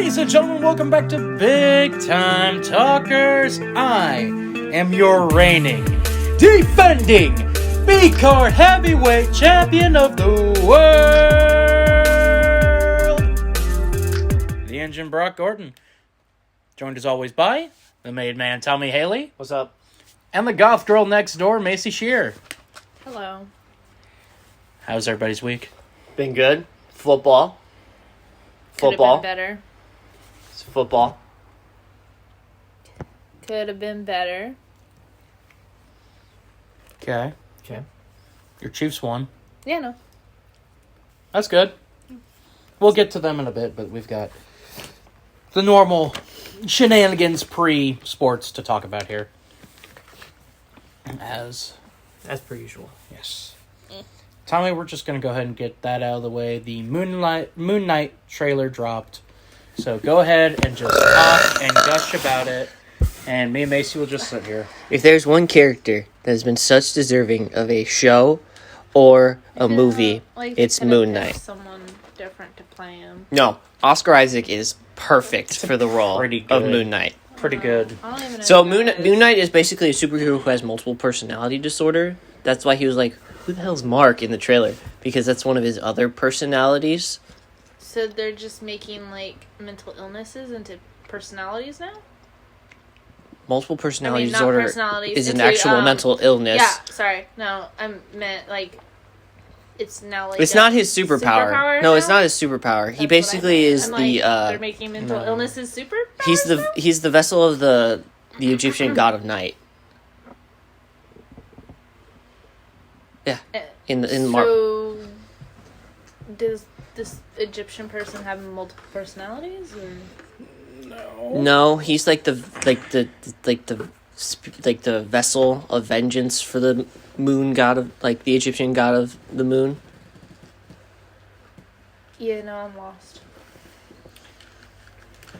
Ladies and gentlemen, welcome back to Big Time Talkers. I am your reigning, defending, B-card heavyweight champion of the world, the Engine Brock Gordon. Joined as always by the Made Man Tommy Haley. What's up? And the goth girl next door, Macy Shear. Hello. How's everybody's week? Been good. Football. Could have been better. It's football. Could have been better. Okay. Okay. Your Chiefs won. Yeah, no. That's good. We'll get to them in a bit, but we've got the normal shenanigans pre-sports to talk about here. As per usual. yes. Tommy, we're just going to go ahead and get that out of the way. The Moon Knight trailer dropped. So go ahead and just talk and gush about it. And me and Macy will just sit here. If there's one character that has been such deserving of a show or a movie, it's Moon Knight. Someone different to play him. No, Oscar Isaac is perfect for the role of Moon Knight. Pretty good. I don't even know So who Moon that is. Knight is basically a superhero who has multiple personality disorder. That's why he was like, who the hell's Mark in the trailer? Because that's one of his other personalities. So they're just making, like, mental illnesses into personalities now? Multiple personality not disorder personalities, is an into, actual mental illness. Yeah, sorry. No, I meant, like, it's now, like, It's not his superpower. No, it's now? not his superpower. He That's basically what I is meant. I'm the like, they're making mental illnesses superpowers he's the vessel of the Egyptian god of night. Yeah. So, does this Egyptian person have multiple personalities, or? No, he's like the vessel of vengeance for the moon god of the Egyptian god of the moon. Yeah, no, I'm lost.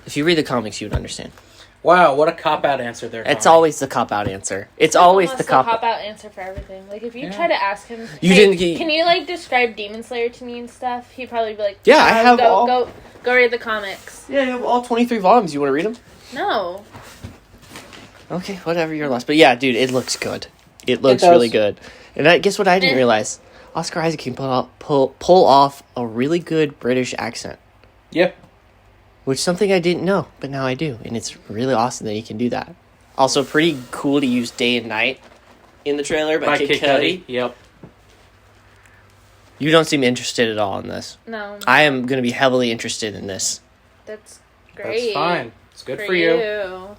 If you read the comics, you would understand. Wow, what a cop-out answer there, It's Tommy. always the cop-out answer. It's always the cop-out. Answer for everything. Like, if you try to ask him, can you, like, describe Demon Slayer to me and stuff? He'd probably be like, Yeah, I have go read the comics. Yeah, you have all 23 volumes. You want to read them? No. Okay, whatever, you're lost. But yeah, dude, it looks good. It looks does. really good. And guess what I didn't realize? Oscar Isaac can pull off a really good British accent. Yep. Which is something I didn't know, but now I do. And it's really awesome that he can do that. Also, pretty cool to use Day and Night in the trailer by Kid Cudi. Yep. You don't seem interested at all in this. No. I am going to be heavily interested in this. That's great. That's fine. It's good for you.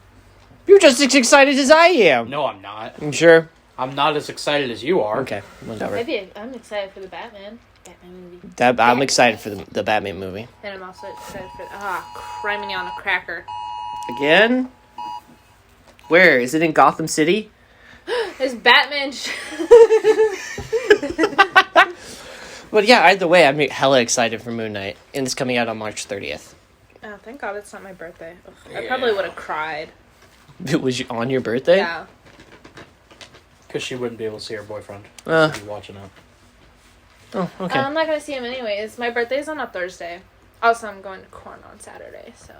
You're just as excited as I am. No, I'm not. I'm sure. I'm not as excited as you are. Okay, whatever. Maybe I'm excited for the Batman movie. I'm excited for the Batman movie. And I'm also excited for criminy on a cracker. Again? Where? Is it in Gotham City? There's Batman. But yeah, either way, I'm hella excited for Moon Knight. And it's coming out on March 30th. Oh, thank God it's not my birthday. Ugh, I probably would have cried. Was you on your birthday? Yeah. Because she wouldn't be able to see her boyfriend. She'd be watching it. Oh, okay. I'm not going to see him anyways. My birthday's on a Thursday. Also, I'm going to Corn on Saturday, so.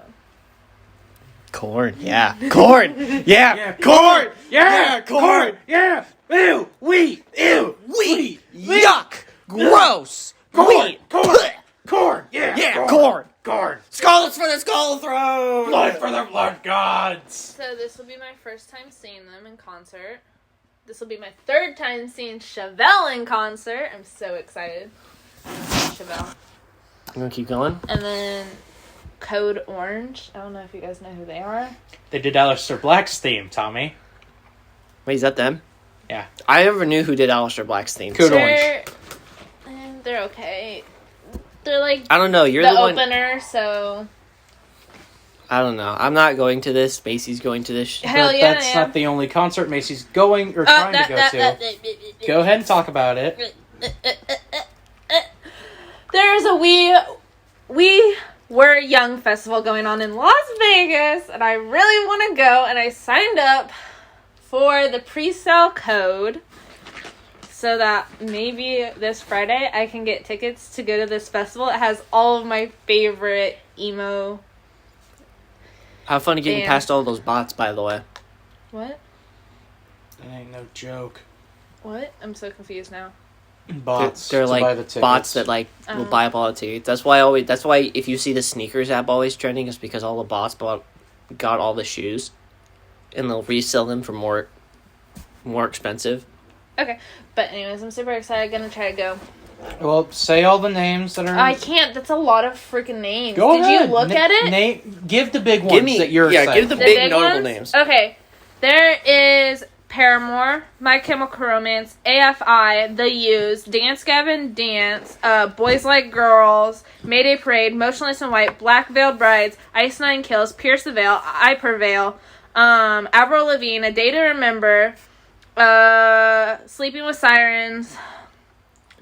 Corn, yeah. Corn! Yeah! Corn! Yeah! Corn! Yeah! Ew! Wheat! Ew! Wheat! Yuck! Gross! Wheat! Corn! Yeah! Yeah! Corn! Corn! Skulls for the skull throne! Blood for the blood gods! So this will be my first time seeing them in concert. This will be my third time seeing Chevelle in concert. I'm so excited. Chevelle. You want to keep going? And then Code Orange. I don't know if you guys know who they are. They did Aleister Black's theme, Tommy. Wait, is that them? Yeah. I never knew who did Aleister Black's theme. Code Orange. They're okay. They're like I don't know. You're the one. Opener, so. I don't know. I'm not going to this. Macy's going to this. Hell yeah, That's not the only concert Macy's going or trying to go to. Go ahead and talk about it. There's a We Were Young festival going on in Las Vegas, and I really want to go, and I signed up for the pre-sale code so that maybe this Friday I can get tickets to go to this festival. It has all of my favorite emo Have fun getting Dan. past all those bots, by the way. What? That ain't no joke. What? I'm so confused now. Bots. They're to buy the like tickets. bots that like will buy up all the tickets. That's why if you see the sneakers app always trending, it's because all the bots got all the shoes, and they'll resell them for more expensive. Okay. But anyways, I'm super excited. Gonna try to go. Well, say all the names that are. I can't. That's a lot of freaking names. Go Did ahead. you look at it? Give the big ones that you're excited. Give the The big notable ones? names. Okay. There is Paramore, My Chemical Romance, AFI, The Used, Dance Gavin Dance, Boys Like Girls, Mayday Parade, Motionless in White, Black Veiled Brides, Ice Nine Kills, Pierce the Veil, I Prevail, Avril Lavigne, A Day to Remember, Sleeping with Sirens,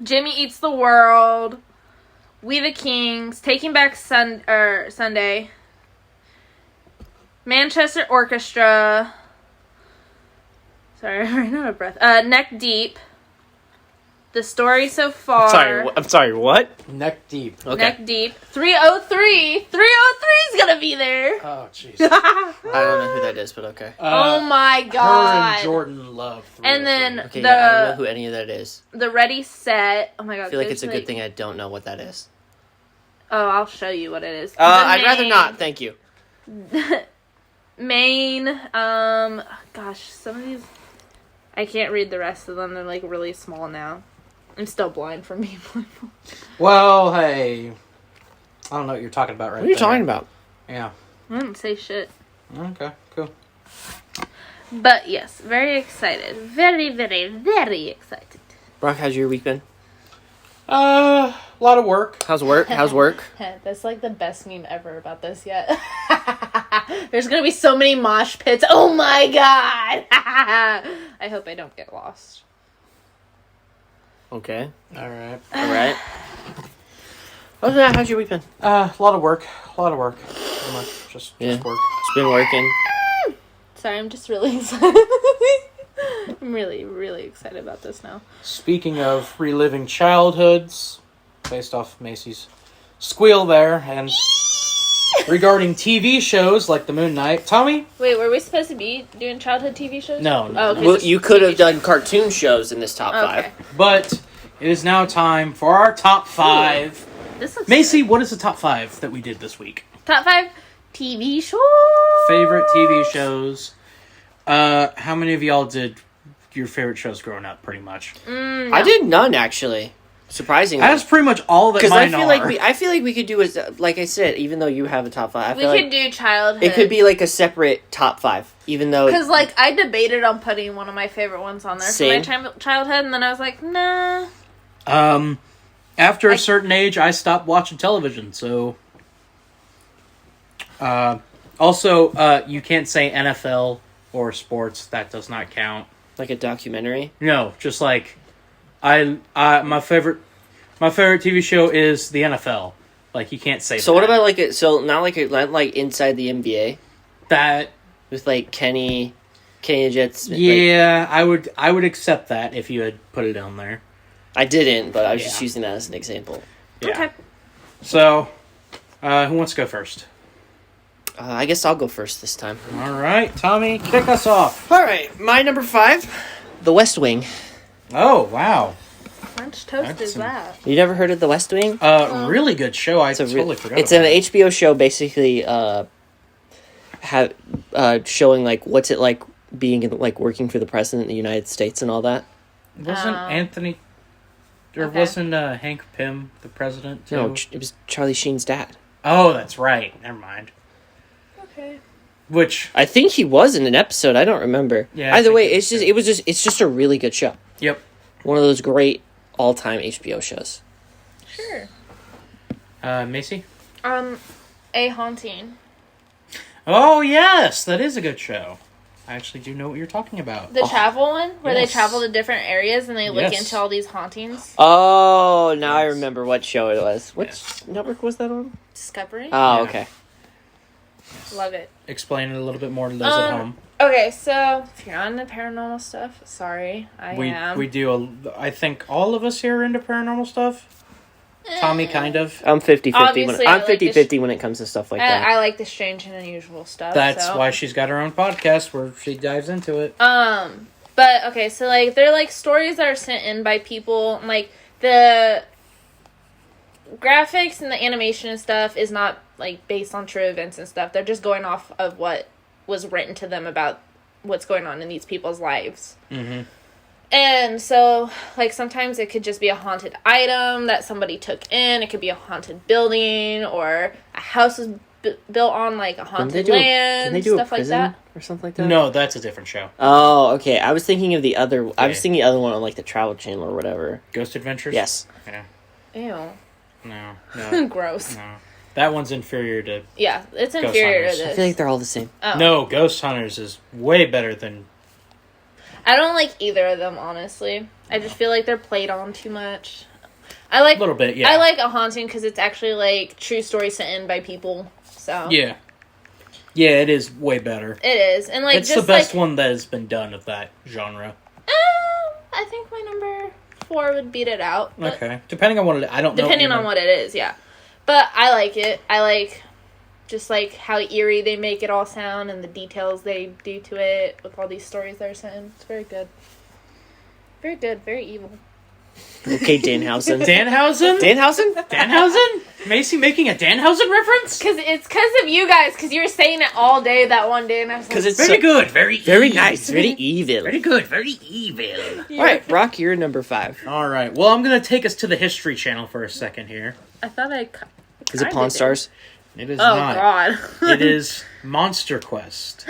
Jimmy Eats the World, We the Kings, Taking Back Sunday, Manchester Orchestra. Sorry, I'm running out of breath. Neck Deep. The Story So Far. I'm sorry, what? Neck Deep. Okay. Neck Deep. 303. 303 is gonna be there. Oh, jeez. I don't know who that is, but okay. Oh my Her god. and Jordan love. And then Okay, yeah, I don't know who any of that is. the Ready Set. Oh my god. I feel like there's it's a good thing I don't know what that is. Oh, I'll show you what it is. I'd rather not, thank you. Maine. Gosh, some of these. I can't read the rest of them. They're like really small now. I'm still blind from being blindfolded. Well, hey. I don't know what you're talking about right now. What are you talking about? Yeah. I didn't say shit. Okay, cool. But yes, very excited. Very, very, very excited. Brock, how's your week been? A lot of work. How's work? That's like the best meme ever about this yet. There's gonna be so many mosh pits. Oh my god! I hope I don't get lost. Okay. Alright. Alright. Other than that, how's your week been? A lot of work. Pretty much. Just work. It's been working. Sorry, I'm just really excited. I'm really, really excited about this now. Speaking of reliving childhoods, based off Macy's squeal there, and regarding TV shows like the Moon Knight, Tommy? Wait, were we supposed to be doing childhood TV shows? No. Oh, okay, Well, just you could TV have done cartoon shows in this top Okay. 5. But it is now time for our top 5. This looks Macy, good. what is the top 5 that we did this week? Top 5 TV shows. Favorite TV shows. How many of y'all did your favorite shows growing up, pretty much? No. I did none, actually. Surprisingly. That's pretty much all that Because mine are. I feel like we could do is like I said, even though you have a top 5, I We feel could like do childhood. it could be like a separate top 5, even though Because, like, I debated on putting one of my favorite ones on there Same. for my childhood, and then I was like, nah. After a certain age, I stopped watching television, so... Also, you can't say NFL or sports. That does not count. like a documentary. No, just like... my favorite TV show is the NFL. Like, you can't say So that. what about like not like inside the NBA that? with like Kenny and Jets? Yeah, I would accept that if you had put it on there. I didn't, but I was Yeah. just using that as an example. Yeah. Okay. So, who wants to go first? I guess I'll go first this time. All right, Tommy, kick us off. All right, my number 5, The West Wing. Oh, wow. French toast That's is some- that? You never heard of The West Wing? Really good show. I totally forgot. It's about an it. HBO show, basically, showing like what's it like being in, like working for the president of the United States and all that. Wasn't Anthony, or Okay. wasn't Hank Pym the president too? No, it was Charlie Sheen's dad. Oh, that's right. Never mind. Okay. Which, I think he was in an episode. I don't remember. Yeah, I Either think way, he it's was just a really good show. yep. One of those great all-time HBO shows. Sure. Macy? A Haunting. Oh, yes. That is a good show. I actually do know what you're talking about. The travel one? Where Yes. they travel to different areas and they look Yes. into all these hauntings? Oh, now I Yes. remember what show it was. Which Yes. network was that on? Discovery? Oh, Yeah. okay. Love it. Explain it a little bit more to those at home. Okay, so if you're on the paranormal stuff, sorry, I am. We do, I think all of us here are into paranormal stuff. Tommy, kind of. I'm 50-50 Obviously, I'm I like 50-50 when it comes to stuff like that. I like the strange and unusual stuff. That's why she's got her own podcast where she dives into it. But okay, so like they're like stories that are sent in by people. And, like the graphics and the animation and stuff is not like based on true events and stuff. They're just going off of what was written to them about what's going on in these people's lives. Mm-hmm. And so, like, sometimes it could just be a haunted item that somebody took in. It could be a haunted building, or a house was built on, like, a haunted land, didn't they do stuff a prison like that. or something like that? No, that's a different show. Oh, okay. I was thinking of the other... I was Okay. thinking the other one on, like, the Travel Channel or whatever. Ghost Adventures? Yes. Yeah. Ew. No. Gross. No. That one's inferior to... Yeah, it's inferior Hunters. to I this. feel like they're all the same. Oh. No, Ghost Hunters is way better than... I don't like either of them, honestly. I just feel like they're played on too much. I like... A little bit, yeah. I like a haunting because it's actually, like, true stories sent in by people, so... Yeah. Yeah, it is way better. It is, and, like, It's just, the best like, one that has been done of that genre. I think my number 4 would beat it out. But Okay. Depending on what it... I don't know. depending on what it is, yeah. But I like it. I like just, like, how eerie they make it all sound and the details they do to it with all these stories that are sent in. It's very good. Very good. Very evil. Okay, Danhausen. Danhausen? Danhausen? Danhausen? Macy making a Danhausen reference? It's because of you guys, because you were saying it all day that one day, and I was like... Because it's Very good. Very very evil. nice. Very evil. Very good. Very evil. All right, Brock, you're number 5. All right. Well, I'm going to take us to the History Channel for a second here. I thought Is it Pawn Stars? It is Oh, not. God. It is Monster Quest.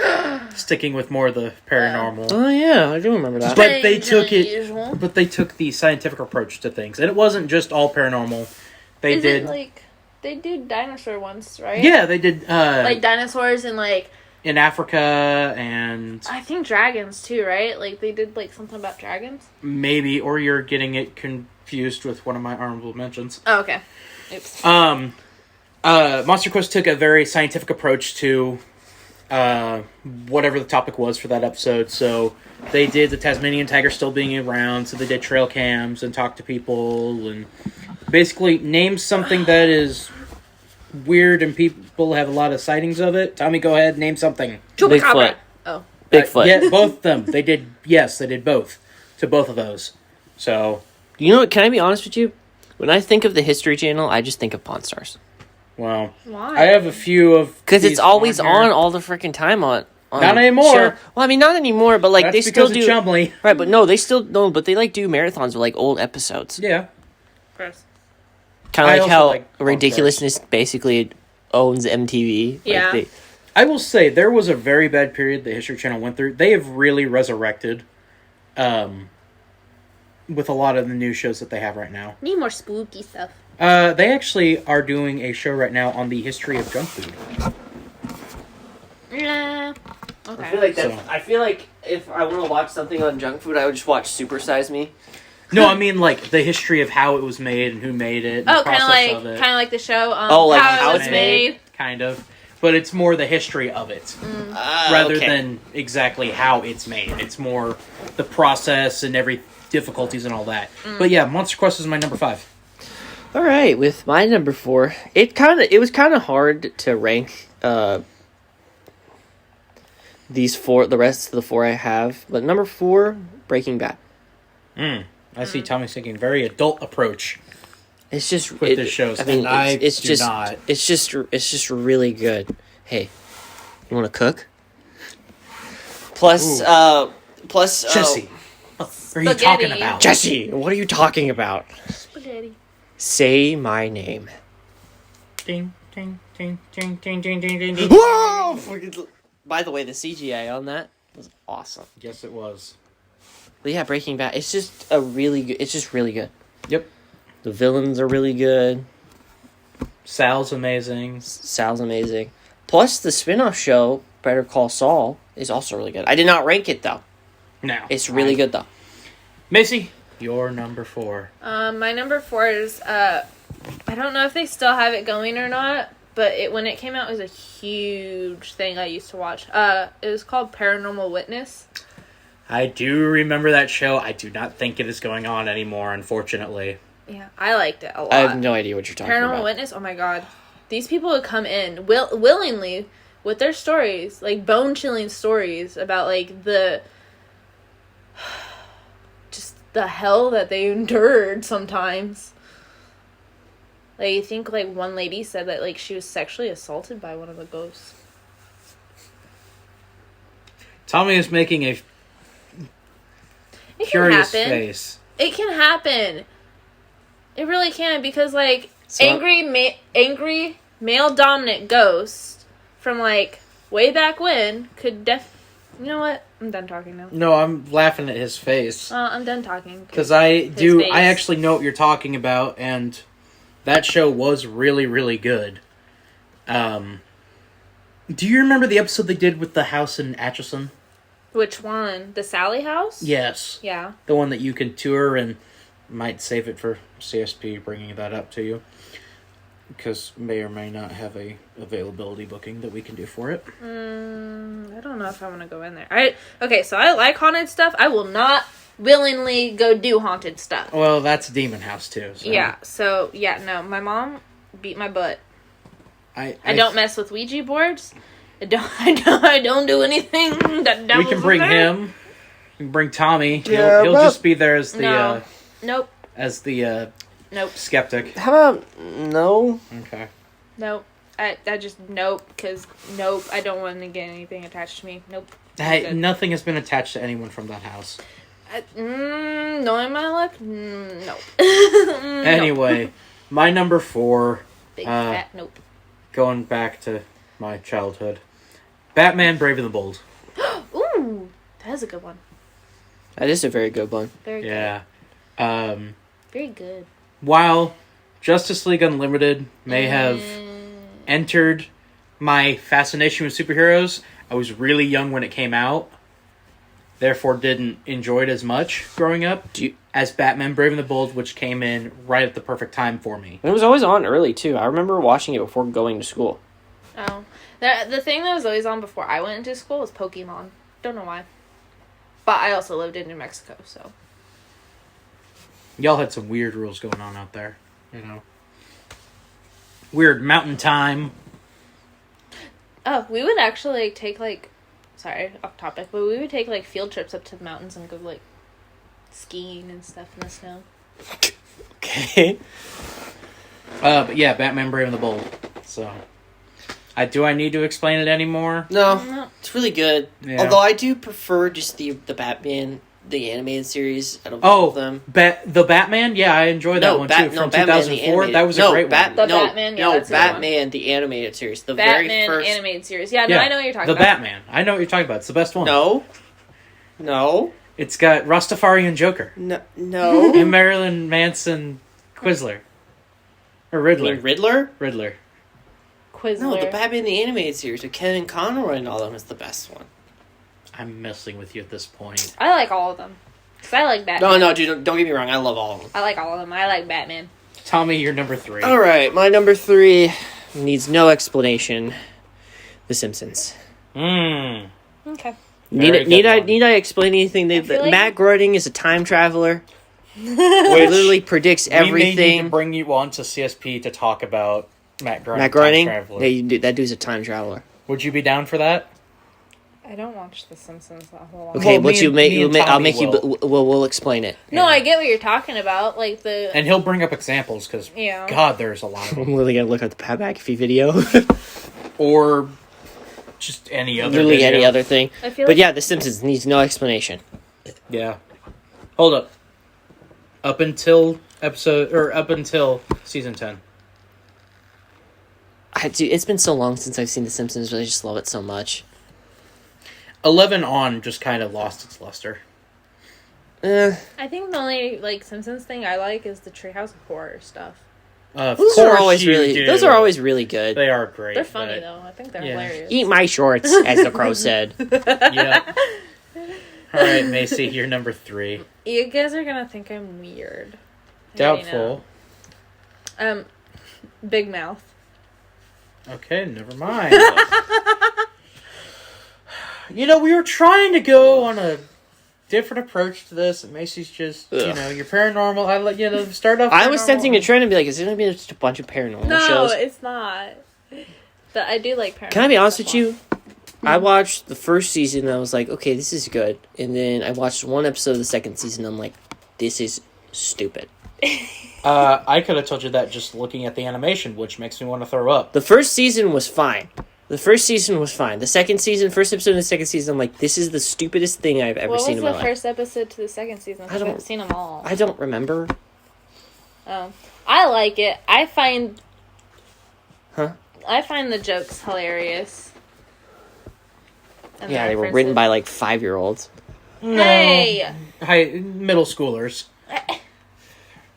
Sticking with more of the paranormal. Oh, yeah, I do remember that. But they Strange took and it. unusual. But they took the scientific approach to things, and it wasn't just all paranormal. They Is did. it, like... They do dinosaur ones, right? Yeah, they did. Like dinosaurs and, like... In Africa and I think dragons, too, right? Like, they did, like, something about dragons? maybe, or you're getting it confused with one of my honorable mentions. Oh, okay. Oops. Monster Quest took a very scientific approach to whatever the topic was for that episode. So they did the Tasmanian tiger still being around, so they did trail cams and talked to people and basically named something that is weird and people have a lot of sightings of it. Tommy, go ahead, name something. Bigfoot. Oh. Bigfoot. Yeah, both of them. They did both to both of those. So, You know what? Can I be honest with you? When I think of the History Channel, I just think of Pawn Stars. well, Why? I have a few of Because it's these always here. on all the freaking time on Not anymore. show. Well, I mean, not anymore, but like That's they still because do. of Chumley. Right, but no, they still no, but they like do marathons with like old episodes. Yeah. Gross. Kind I of like also how like Pawn Ridiculousness basically owns MTV. Like, Yeah. I will say there was a very bad period the History Channel went through. They have really resurrected with a lot of the new shows that they have right now. Need more spooky stuff. They actually are doing a show right now on the history of junk food. Nah. I Okay. feel like So- I feel like if I want to watch something on junk food, I would just watch Super Size Me. No, I mean like the history of how it was made and who made it. And Oh, the kind process of of it. like the show. Like how it was made. Kind of. But it's more the history of it. Rather Okay. than exactly how it's made. It's more the process and every difficulties and all that. But yeah, Monster Quest is my number 5. All right, with my number 4, it was kind of hard to rank the rest of the 4 I have, but number 4, Breaking Bad. I see Tommy's taking a very adult approach. It's just With the shows, I mean, and I it's do just not. it's just really good. Hey, you want to cook? Plus, Jesse, what are you Spaghetti. talking about? Jesse, what are you talking about? Spaghetti. Say my name. Ding, ding, ding, ding, ding, ding, ding, ding, ding. Whoa! By the way, the CGI on that was awesome. Yes, it was. But yeah, Breaking Bad. It's just really good. Yep. The villains are really good. Sal's amazing. Sal's amazing. Plus, the spin-off show, Better Call Saul, is also really good. I did not rank it, though. No. It's really good, though. Macy, your number 4. My number 4 is I don't know if they still have it going or not, but when it came out, it was a huge thing I used to watch. It was called Paranormal Witness. I do remember that show. I do not think it is going on anymore, unfortunately. Yeah, I liked it a lot. I have no idea what you're talking Paranormal about. Witness, oh my god. These people would come in willingly with their stories, like bone-chilling stories about, like, just the hell that they endured sometimes. Like, I think, like, one lady said that, like, she was sexually assaulted by one of the ghosts. Tommy is making a It can curious happen. face. It can happen. It really can, because, like, So- angry male dominant ghost from, like, way back when could you know what? I'm done talking now. No, I'm laughing at his face. I'm done talking. Because I face. actually know what you're talking about, and that show was really, really good. Do you remember the episode they did with the house in Atchison? Which one? The Sally house? Yes. Yeah. The one that you can tour, and might save it for CSP bringing that up to you. Because may or may not have a availability booking that we can do for it. I don't know if I want to go in there. Okay, so I like haunted stuff. I will not willingly go do haunted stuff. Well, that's Demon House too. So. Yeah, no. My mom beat my butt. I don't mess with Ouija boards. I don't do anything that We devil's can bring in there. him. We can bring Tommy. Yeah, He'll but- just be there as the No. Nope. Nope. skeptic. How about no? Okay. Nope. I just nope, because nope. I don't want to get anything attached to me. Nope. Hey, Good. nothing has been attached to anyone from that house. Knowing my luck, nope. Anyway, my number 4, Big fat nope. going back to my childhood, Batman: Brave and the Bold. Ooh, that is a good one. That is a very good one. Very good. Yeah. Very good. While Justice League Unlimited may have entered my fascination with superheroes, I was really young when it came out. Therefore, didn't enjoy it as much growing up as Batman: Brave and the Bold, which came in right at the perfect time for me. It was always on early too. I remember watching it before going to school. Oh. The thing that was always on before I went into school was Pokemon. Don't know why. But I also lived in New Mexico, so. Y'all had some weird rules going on out there, you know. Weird mountain time. Oh, we would actually take, like, sorry, off topic, but we would take, like, field trips up to the mountains and go, like, skiing and stuff in the snow. Okay. But yeah, Batman: Brave and the Bold. So, do I need to explain it anymore? No, it's really good. Yeah. Although I do prefer just the Batman, the animated series out of all of them. The Batman? Yeah, I enjoyed that one too. From Batman, 2004, that was a great one. Batman, yeah, that's a good one. Batman, the animated series. The Batman very first animated series. Yeah, no, I know what you're talking the about. Batman. I know what you're talking about. It's the best one. No. It's got Rastafarian Joker No. and Marilyn Manson Quizzler. Or I Riddler. mean, Riddler? Riddler. Quizzler. No, the Batman the animated series with Kevin Conroy and all of them is the best one. I'm messing with you at this point. I like all of them. Because I like Batman. No, dude, don't get me wrong. I love all of them. I like all of them. I like Batman. Tommy, you're number 3. All right, my number 3 needs no explanation. The Simpsons. Mmm. Okay. Very Need good one. I explain anything? feel like- Matt Groening is a time traveler. He literally predicts We may need to everything. bring you on to CSP to talk about Matt Groening. Matt Groening, Time Traveler. that dude's a time traveler. Would you be down for that? I don't watch The Simpsons that whole lot. Okay, Well, what me you and- make? me and I'll Tommy make you. will. We'll explain it. No, Yeah. I get what you're talking about. Like the... And he'll bring up examples because, Yeah. God, there's a lot of I'm them. literally gonna look at the Pat McAfee video. Or just any other Literally video. any other thing. I feel But like... yeah, The Simpsons needs no explanation. Yeah. Hold up. Up until season 10. It's been so long since I've seen The Simpsons, but I just love it so much. 11 on just kind of lost its luster. I think the only, like, Simpsons thing I like is the Treehouse of Horror stuff. Of Those are course always you really. do. Those are always really good. They are great. They're funny, but- though. I think they're Yeah. hilarious. Eat my shorts, as the crow said. Yeah. All right, Macy, you're number 3. You guys are gonna think I'm weird. I already Doubtful. know. Big Mouth. Okay, never mind. You know, we were trying to go on a different approach to this. Macy's just, Ugh. your paranormal. I let start off. I was paranormal. sensing a trend and be like, is it going to be just a bunch of paranormal No, shows? it's not. But I do like paranormal. Can I be honest with stuff. you? I watched the first season and I was like, okay, this is good. And then I watched one episode of the second season and I'm like, this is stupid. I could have told you that just looking at the animation, which makes me want to throw up. The first season was fine. The second season, first episode of the second season, I'm like, this is the stupidest thing I've ever seen in my life. What was the first episode to the second season? I haven't seen them all. I don't remember. Oh. I like it. I find Huh? the jokes hilarious. And Yeah, the they were references. written by like 5-year-olds. Hey! Middle schoolers.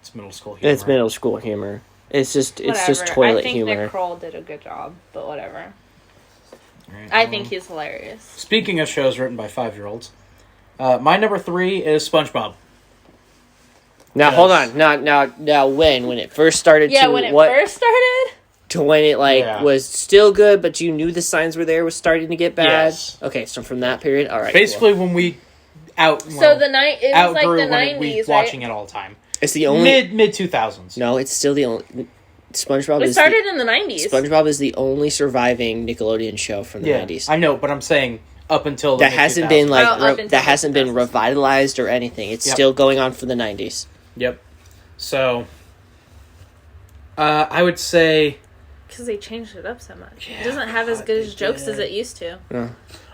It's middle school humor. It's middle school humor. It's just Whatever. toilet I think humor. Nick Kroll did a good job, but whatever. Right, I think he's hilarious. Speaking of shows written by 5-year-olds, my number 3 is SpongeBob. Now Yes. hold on. Now when it first started Yeah, to when it what first started? to when it Yeah. was still good, but you knew the signs were there was starting to get bad. Yes. Okay, so from that period, all right. Basically, when we So it was like outgrew the when we 90s, watching right? it all the time. it's the only Mid 2000s. No, it's still the only SpongeBob. It started in the 90s. SpongeBob is the only surviving Nickelodeon show from the 90s. I know, but I'm saying up until the That hasn't been mid-2000s. like Oh, up until that hasn't been 2000s. revitalized or anything. It's Yep. still going on for the 90s. Yep. So, I would say, Because they changed it up so much. Yeah, It doesn't have as good as they jokes as did. it used to.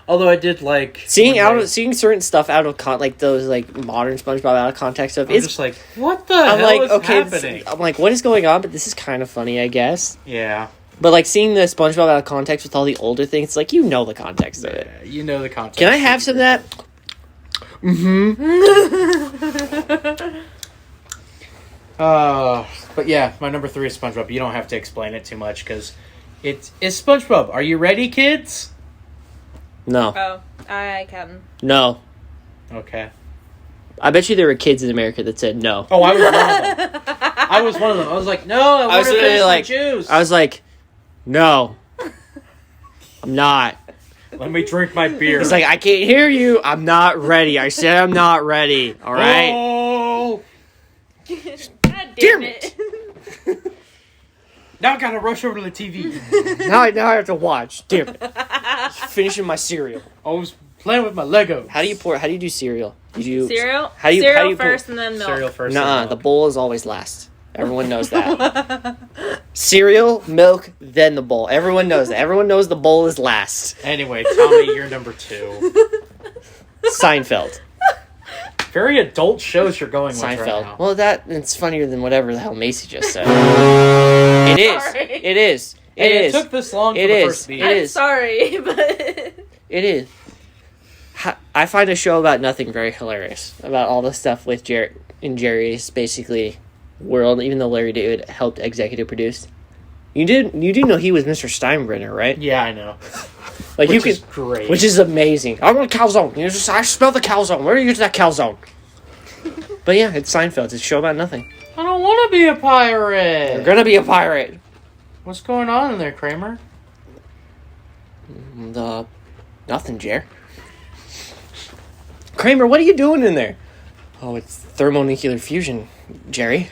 although I did like Seeing when seeing certain stuff out of like those like modern SpongeBob out of context stuff. I'm It's just like, what the I'm hell like is okay. happening? I'm like, what is going on? But this is kind of funny, I guess. Yeah. But like seeing the SpongeBob out of context with all the older things, it's like you know the context of it. You know the context. Can I have some of that? But yeah, my number 3 is SpongeBob. You don't have to explain it too much because it's SpongeBob. Are you ready, kids? No, Oh, I can. no. Okay. I bet you there were kids in America that said no. Oh, I was one of them. I was one of them. I was like, no, I want was to literally finish like- my juice. I was like, no, I'm not. Let me drink my beer. He's like, I can't hear you. I'm not ready. I said I'm not ready. All right. Oh, God Damn damn it. now I gotta rush over to the TV. Now I have to watch. Damn it. Just finishing my cereal. I was playing with my Legos. How do you do cereal? Cereal? How do you Cereal pour- first and then milk. Cereal first? Nuh-uh, and the milk. bowl is always last. Everyone knows that. Cereal, milk, then the bowl. Everyone knows that. Everyone knows the bowl is last. Anyway, Tommy, you're number 2. Seinfeld. Very adult shows you're going with right Seinfeld. now. Well, it's funnier than whatever the hell Macy just said. It is. Sorry. It is. Hey, it took this long for It the is. first beat. It I'm is. sorry, but... It is. I find a show about nothing very hilarious. About all the stuff with Jerry's basically world, even though Larry David helped executive produce. You do know he was Mr. Steinbrenner, right? Yeah, I know. Like Which you is could, great. which is amazing. I want a calzone. I smell the calzone. Where do you get that calzone? But yeah, it's Seinfeld. It's a show about nothing. I don't want to be a pirate. You're gonna be a pirate. What's going on in there, Kramer? Nothing, Jer. Kramer, what are you doing in there? Oh, it's thermonuclear fusion, Jerry.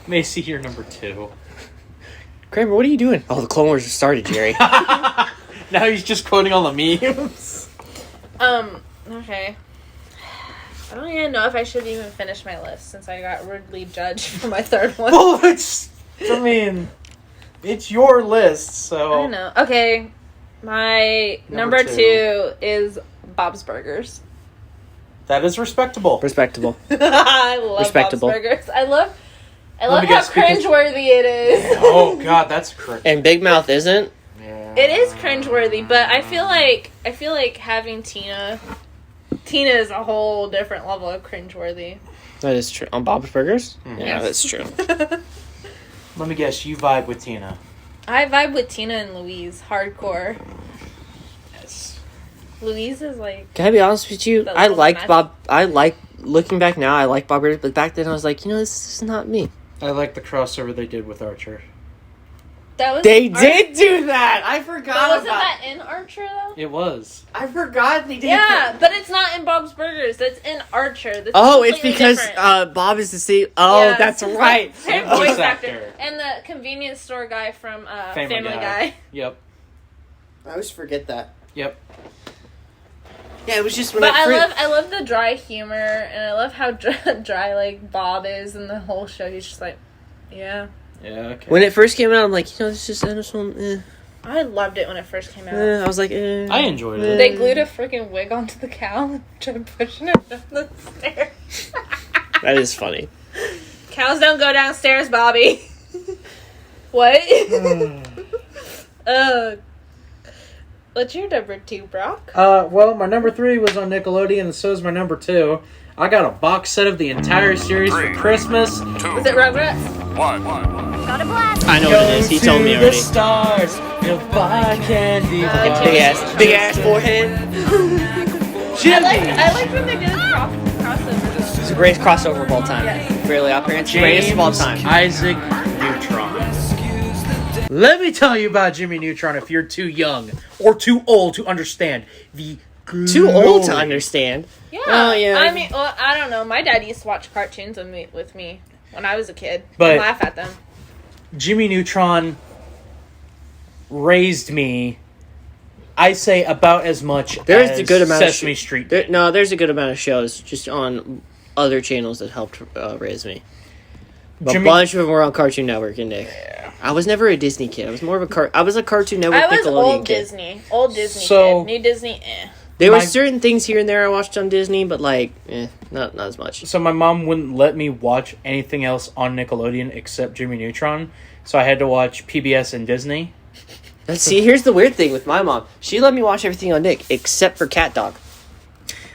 Macy, you're number 2. Kramer, what are you doing? Oh, the Clone Wars have started, Jerry. Now he's just quoting all the memes. Okay. I don't even know if I should even finish my list since I got rudely judged for my third one. Well, it's your list, so... I don't know. Okay. My number 2 is Bob's Burgers. That is respectable. Respectable. I love Respectable. Bob's Burgers. I love me how guess, because- cringeworthy it is. Oh, God, that's cringe. And Big Mouth isn't? Yeah. It is cringeworthy, but I feel like having Tina is a whole different level of cringeworthy. That is true. On Bob's Burgers? Mhm. Yeah, Yes. that's true. Let me guess, you vibe with Tina. I vibe with Tina and Louise hardcore. Yes. Louise is like Can I be honest with you? The I little liked magic. Bob. Looking back now, I like Bob Burgers, but back then I was like, this is not me. I like the crossover they did with Archer. They did do that. I forgot. But wasn't that in Archer though? It was. I forgot they did. Yeah, but it's not in Bob's Burgers. That's in Archer. That's Oh, it's completely because different. Bob is the same. Oh, Yes. that's right. Same Oh. voice Voice actor. actor. And the convenience store guy from Family Guy. Yep. I always forget that. Yep. Yeah, it was just when But I love the dry humor, and I love how dry like Bob is in the whole show. He's just like, yeah. Yeah. Okay. when it first came out, I'm like, this is Anderson. I loved it when it first came out. I was like, I enjoyed it. They glued a freaking wig onto the cow and tried pushing it down the stairs. That is funny. Cows don't go downstairs, Bobby. What? What's your number 2, Brock? Well, my number 3 was on Nickelodeon, and so is my number 2. I got a box set of the entire series for Christmas. Was it Rugrats? Got a blast. I know what it is. He told me the already. stars, you'll buy candy. Big ass forehead. I like when they did crossover. It's the greatest crossover of all time. Yes. Fairly Odd Parents, greatest of all time. Isaac Neutron. Let me tell you about Jimmy Neutron if you're too young or too old to understand the Too old to glory. understand. Yeah. Oh, yeah. I mean, well, I don't know. My dad used to watch cartoons with me when I was a kid. But- And laugh at them. Jimmy Neutron raised me, I say, about as much There's as a good amount Sesame of Street. there's a good amount of shows just on other channels that helped raise me. A Jimmy- bunch of them were on Cartoon Network and Nick. Yeah. I was never a Disney kid. I was more of I was a Cartoon Network I was Nickelodeon old kid. Disney. Old Disney So- kid. New Disney, eh. There were My- certain things here and there I watched on Disney, but not as much. So my mom wouldn't let me watch anything else on Nickelodeon except Jimmy Neutron. So I had to watch PBS and Disney. See, here's the weird thing with my mom. She let me watch everything on Nick except for Cat Dog.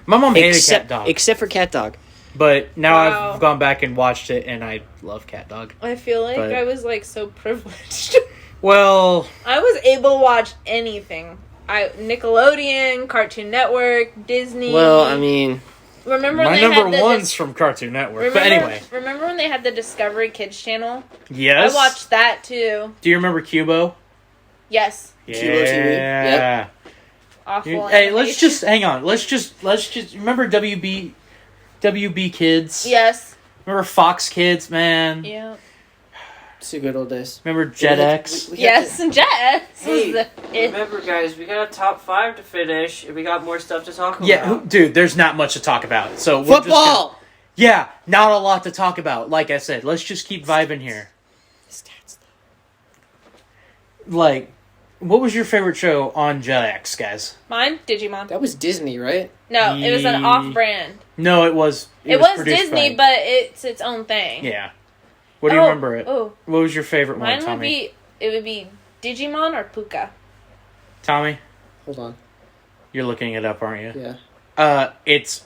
My mom hated Except Cat Dog. except for Cat Dog. But now Wow. I've gone back and watched it, and I love Cat Dog. I feel like But- I was like so privileged. Well, I was able to watch anything. Nickelodeon, Cartoon Network, Disney. Well, I mean, remember when my they number had the one's from Cartoon Network. But anyway, remember when they had the Discovery Kids channel? yes. I watched that too. Do you remember Cubo? Yes, Yeah. Cubo TV, yep. awful. Hey, let's animation. just hang on. Let's just remember WB Kids. Yes. Remember Fox Kids, man. Yeah. it's the good old days. Remember Jetix. Yes, and Jets. Hey, was it. remember, guys, we got a top 5 to finish, and we got more stuff to talk about. Yeah, dude, there's not much to talk about. So we're just Football! yeah, not a lot to talk about. Like I said, let's just keep vibing here. Stats. Like, what was your favorite show on Jetix, guys? Mine, Digimon. That was Disney, right? No, it was an Ye- off-brand. No, it was. It was produced Disney, by- but it's its own thing. yeah. What do you remember it? Oh, What was your favorite mine one, Tommy? it would be Digimon or Puka. Tommy, Hold on. you're looking it up, aren't you? Yeah. It's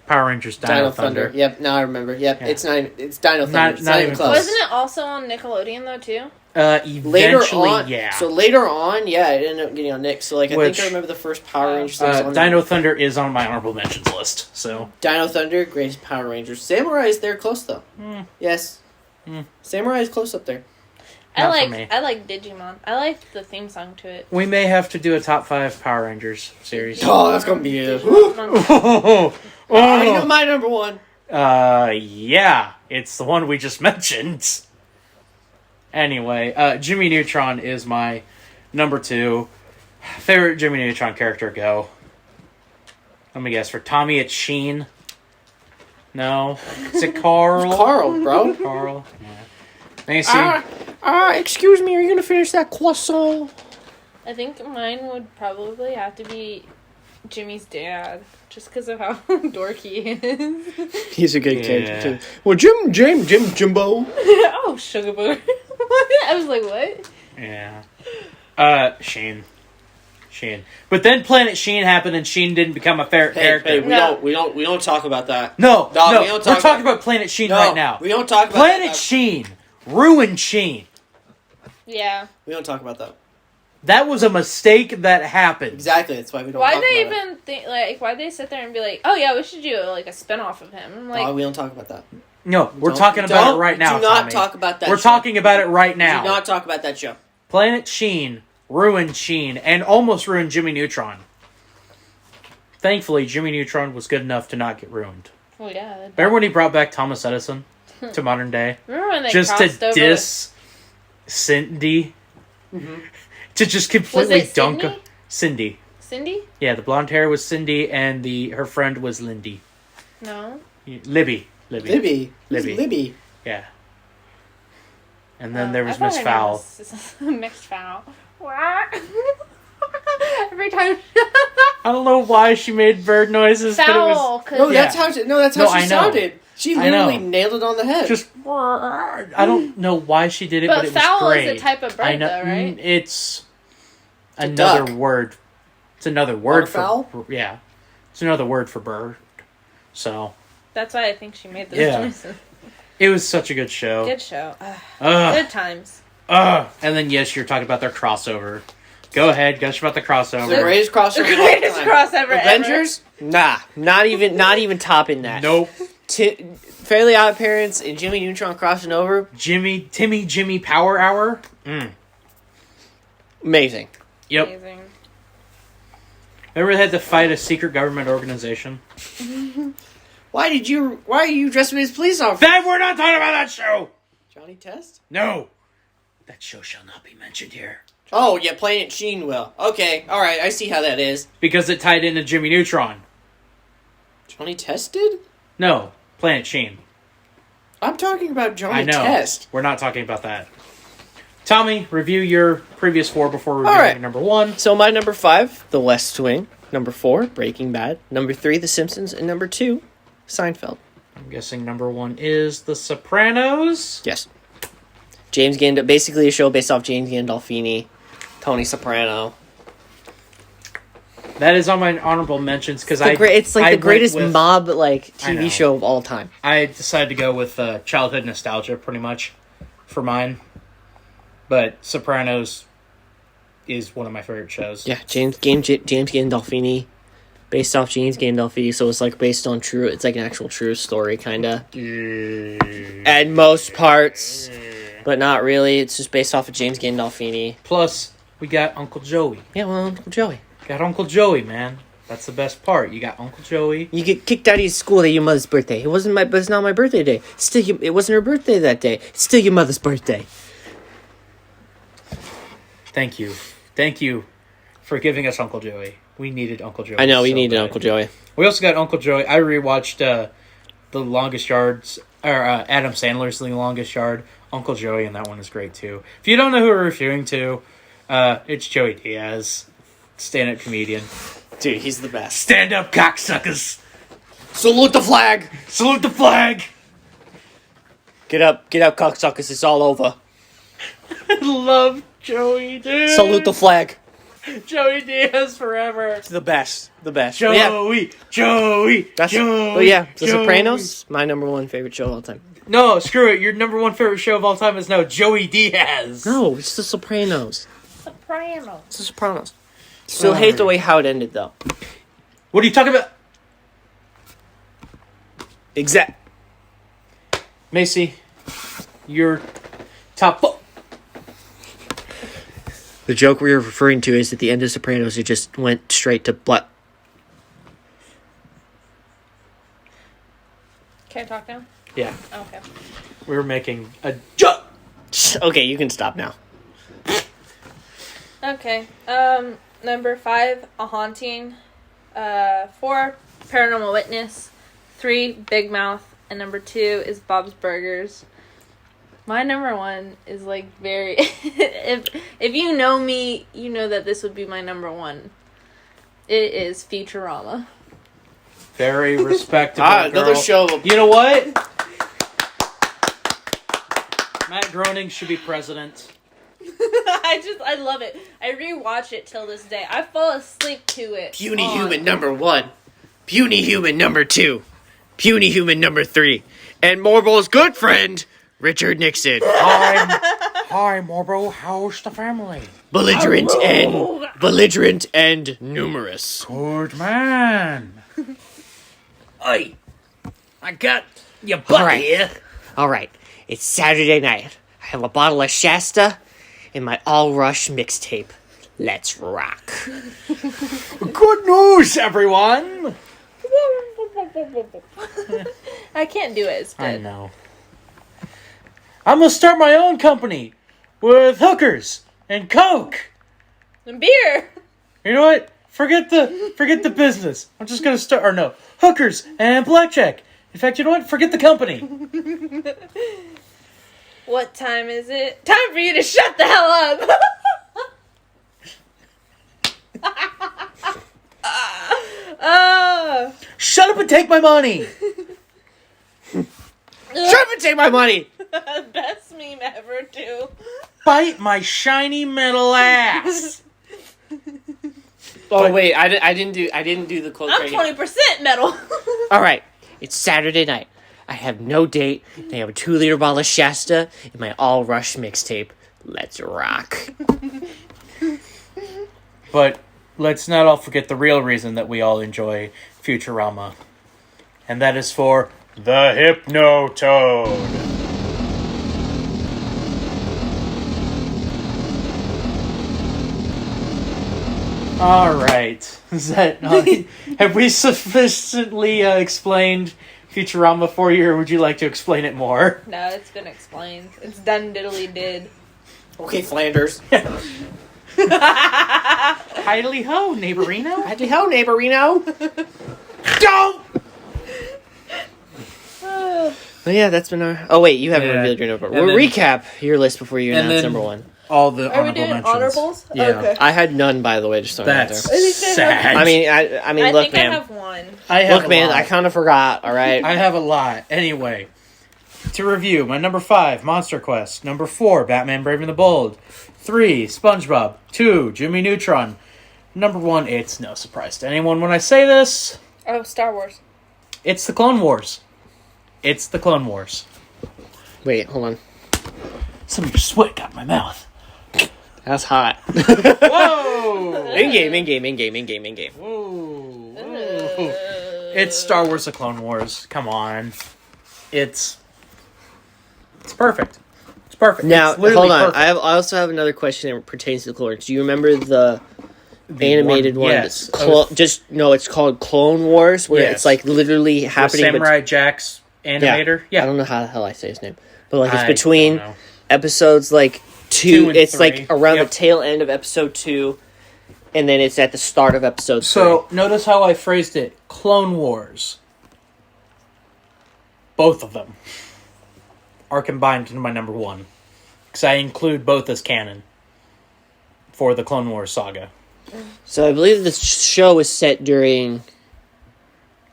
Power Rangers Dino Thunder. Yep, now I remember. Yep, Yeah. it's Dino Thunder. Not It's not even even close. close. Wasn't it also on Nickelodeon though too? Later Eventually, on, yeah. So later on, yeah, it ended up getting on Nick. So I Which- think I remember the first Power Rangers. that was on Dino Thunder is on my honorable mentions list. So Dino Thunder, greatest Power Rangers. Samurai is there close though. Yes. Samurai is close up there. Not for me. I like Digimon. I like the theme song to it. we may have to do a top 5 Power Rangers series. Oh, that's gonna be it. Oh, I know my number one. yeah, it's the one we just mentioned. Anyway, Jimmy Neutron is my number 2 favorite Jimmy Neutron character. Go. Let me guess. For Tommy, it's Sheen. No, is it Carl? Carl, bro. Carl. Yeah. Macy. Excuse me, are you gonna finish that croissant? I think mine would probably have to be Jimmy's dad, just because of how dorky he is. He's a good Yeah. character too. Well, Jimbo. Oh, sugar booger. I was like, what? Yeah. Sheen. But then Planet Sheen happened, and Sheen didn't become a fair character. Hey, No. we don't talk about that. No, No, no, we don't we're talk talking about Planet Sheen right now. We don't talk about Planet that. Sheen ruined Sheen. Yeah. We don't talk about that. That was a mistake that happened. Exactly. That's why we don't. Why'd talk they about even think, like, why'd they sit there and be like, oh yeah, we should do, like, a spinoff of him? I'm it. like, No, we don't talk about that. No, we're talking about it right now. Do not Tommy. talk about that. We're show. talking about it right now. Do not talk about that show. Planet Sheen ruined Sheen and almost ruined Jimmy Neutron. Thankfully, Jimmy Neutron was good enough to not get ruined. Well, yeah. Remember when he brought back Thomas Edison to modern day? Remember when they just crossed to over diss Cindy? Mm-hmm. To just completely Was it dunk Sydney? Cindy. Cindy? Yeah, the blonde hair was Cindy and her friend was Lindy. No. Libby. Libby. Libby. Libby. Yeah. And then there was I thought Miss her name Fowl. was Miss Fowl. What? Every time. I don't know why she made bird noises, but it was Fowl. 'Cause No, Yeah. that's how. That's how No, she I know. sounded. She I know. literally nailed it on the head. just. I don't know why she did it, but But it was fowl great. is a type of bird, I know. though, right? It's a another duck. word. It's another word Waterfowl? for yeah. It's another word for bird. So That's why I think she made those Yeah. noises. it was such a good show. Good show. Ugh. Good times. And then yes, you're talking about their crossover. Go ahead, gush about the crossover. the greatest crossover. The of all greatest time. crossover Avengers? Nah, not even topping that. Nope. Fairly Odd Parents and Jimmy Neutron crossing over. Jimmy Power Hour. Amazing. Yep. Amazing. Remember they had to fight a secret government organization? Why are you dressed as police officer? Then we're not talking about that show! Johnny Test? No! That show shall not be mentioned here. Oh, yeah, Planet Sheen will. Okay, alright, I see how that is. Because it tied into Jimmy Neutron. Johnny Test did? No, Planet Sheen. I'm talking about Johnny I know. Test. We're not talking about that. Tommy, review your previous four before reviewing Alright. your number one. So my number 5, The West Wing. Number 4, Breaking Bad. Number 3, The Simpsons. And number 2, Seinfeld. I'm guessing number one is The Sopranos. Yes. Basically a show based off James Gandolfini, Tony Soprano. That is on my honorable mentions because It's like the greatest mob I TV know. show of all time. I decided to go with childhood nostalgia pretty much for mine. But Sopranos is one of my favorite shows. Yeah, James Gandolfini, based off James Gandolfini, so it's like based on true. It's like an actual true story, kind of. At most parts, but not really. It's just based off of James Gandolfini. Plus, we got Uncle Joey. Yeah, well, Uncle Joey. Got Uncle Joey, man. That's the best part. You got Uncle Joey. You get kicked out of your school at your mother's birthday. It's not my birthday day. It wasn't her birthday that day. It's still your mother's birthday. Thank you for giving us Uncle Joey. We needed Uncle Joey. I know, we so needed bad. Uncle Joey. We also got Uncle Joey. I rewatched The Longest Yards, or Adam Sandler's The Longest Yard. Uncle Joey, and that one is great too. If you don't know who we're referring to, it's Joey Diaz, stand-up comedian. Dude, he's the best. Stand up, cocksuckers! Salute the flag! Salute the flag! Get up, cocksuckers, it's all over. I love Joey, dude. Salute the flag. Joey Diaz forever. It's the best. Joey, Joey, But Joey. yeah, The Joey. Sopranos, my number one favorite show of all time. No, screw it. Your number one favorite show of all time is now Joey Diaz. No, it's The Sopranos. Soprano. It's The Sopranos. Still hate the way how it ended, though. What are you talking about? Exact. Macy, your top four. The joke we were referring to is at the end of Sopranos, it just went straight to blood. Can I talk now? Yeah, Okay. we were making a joke. Okay, you can stop now. Okay. Number 5, A Haunting. 4, Paranormal Witness. 3, Big Mouth. And number 2 is Bob's Burgers. My number 1 is like very... if you know me, you know that this would be my number 1. It is Futurama. Very respectable. girl. Another show. You know what? Matt Groening should be president. I love it. I rewatch it till this day. I fall asleep to it. Puny Human number 1. Puny Human number 2. Puny Human number 3. And Morble's good friend, Richard Nixon. Hi, Marbo. How's the family? Belligerent and numerous. Good man. Oi, I got Your butt here. All right. It's Saturday night. I have a bottle of Shasta and my All Rush mixtape. Let's rock. Good news, everyone. I can't do it as good. I know. I'm gonna start my own company with hookers and coke. And beer. You know what? Forget the business. I'm just gonna start. Or no, hookers and blackjack. In fact, you know what? Forget the company. What time is it? Time for you to shut the hell up. Shut up and take my money. Shut up and take my money. Best meme ever, too. Bite my shiny metal ass. Oh wait, I didn't do the quote. I'm 20% metal. All right, it's Saturday night. I have no date. And I have a 2-liter bottle of Shasta and my All Rush mixtape. Let's rock. But let's not all forget the real reason that we all enjoy Futurama. And that is for the Hypnotoad. All right. Is that have we sufficiently explained Futurama for you, or would you like to explain it more? No, it's been explained. It's done diddly did. Okay, Flanders. Hidely ho, neighborino. Howdy ho, neighborino. Don't. Oh yeah, that's been our. Oh wait, you haven't Yeah. revealed your number. And We'll then- recap your list before you and announce then- number one. All the Are we honorable doing mentions. honorables? Yeah. Okay. I had none, by the way. Just throwing it out That's there. sad. I mean, I look, think man. I have one. I have Look, a man, lot. I kind of forgot. All right. I have a lot. Anyway, to review, my number 5, Monster Quest. Number 4, Batman Brave and the Bold. 3, SpongeBob. 2, Jimmy Neutron. Number 1, it's no surprise to anyone when I say this, Oh, Star Wars. it's the Clone Wars. It's the Clone Wars. Wait, hold on. Some of your sweat got in my mouth. That's hot. Whoa! in game. Whoa. It's Star Wars The Clone Wars. Come on. It's perfect. It's perfect. Now, It's literally hold on. perfect. I also have another question that pertains to the Clone Wars. Do you remember the animated one? Yes. It's called Clone Wars, where Yes. it's like literally With happening. Samurai Jack's animator? I Yeah. don't know how the hell I say his name, but like it's I between don't know. episodes like 2 2. and It's 3. like around Yep. the tail end of episode 2, and then it's at the start of episode 3. So, notice how I phrased it. Clone Wars. Both of them are combined into my number 1. Because I include both as canon for the Clone Wars saga. So I believe the show is set during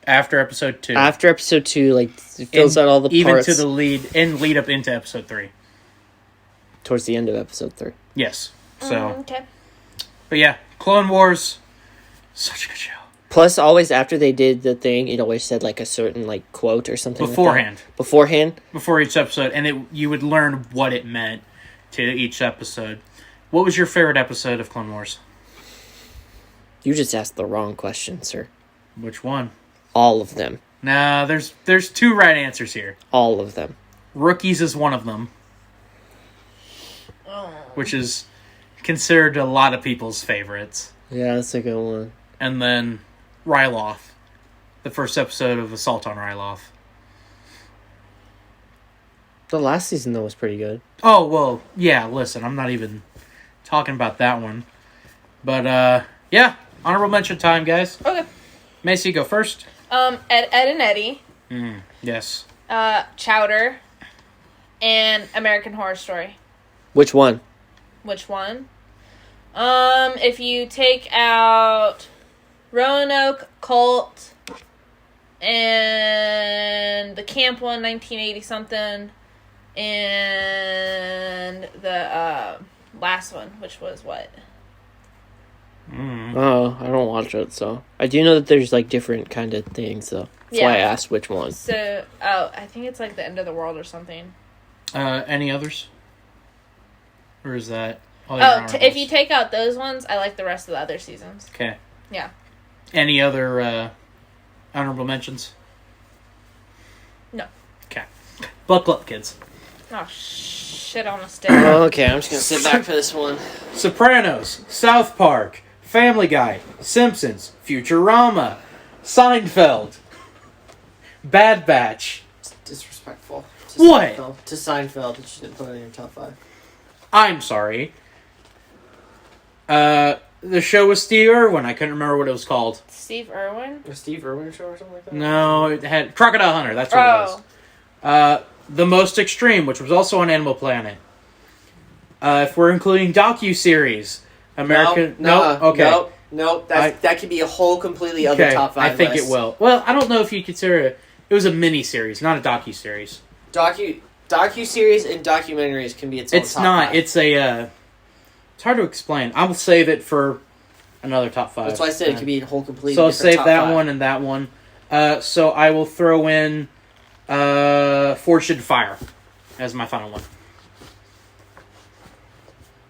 After episode 2. after episode 2. Like it fills out all the even parts to the lead up into episode 3. towards the end of episode 3. Yes. So, Okay. but yeah, Clone Wars, such a good show. Plus, always after they did the thing, it always said like a certain like quote or something Beforehand. Like that. Beforehand. Before each episode, and you would learn what it meant to each episode. What was your favorite episode of Clone Wars? You just asked the wrong question, sir. Which one? All of them. Nah, there's 2 right answers here. All of them. Rookies is one of them, which is considered a lot of people's favorites. Yeah, that's a good one. And then Ryloth, the first episode of Assault on Ryloth. The last season though was pretty good. Oh, well, yeah, listen, I'm not even talking about that one. But, yeah, honorable mention time, guys. Okay. Macy, go first. Ed and Eddie, Yes. Chowder, and American Horror Story. Which one? Which one? If you take out Roanoke, Colt, and the Camp one, 1980 something, and the last one, which was what? Oh, I don't watch it, so I do know that there's like different kind of things, though. That's why I Yeah. asked which one. So, I think it's like the end of the world or something. Any others? Or is that all your Oh, if honorables? you take out those ones, I like the rest of the other seasons. Okay. Yeah. Any other honorable mentions? No. Buckle up, kids. Oh, shit on a stick. Okay, I'm just gonna sit back for this one. Sopranos, South Park, Family Guy, Simpsons, Futurama, Seinfeld, Bad Batch. It's disrespectful. What? To Seinfeld, that you didn't put it in your top 5. I'm sorry. The show with Steve Irwin. I couldn't remember what it was called. Steve Irwin? A Steve Irwin show or something like that? No, it had Crocodile Hunter. That's what it was. The Most Extreme, which was also on Animal Planet. If we're including docu-series, American... Nope. That could be a whole completely other top 5 I think list. it will. Well, I don't know if you consider it... It was a mini-series, not a docu-series. Docu-series and documentaries can be its own It's top not. 5. It's a... It's hard to explain. I will save it for another top 5. That's why I said it could be a whole completely So I'll different save top that 5. one and that one. So I will throw in Forged in Fire as my final one.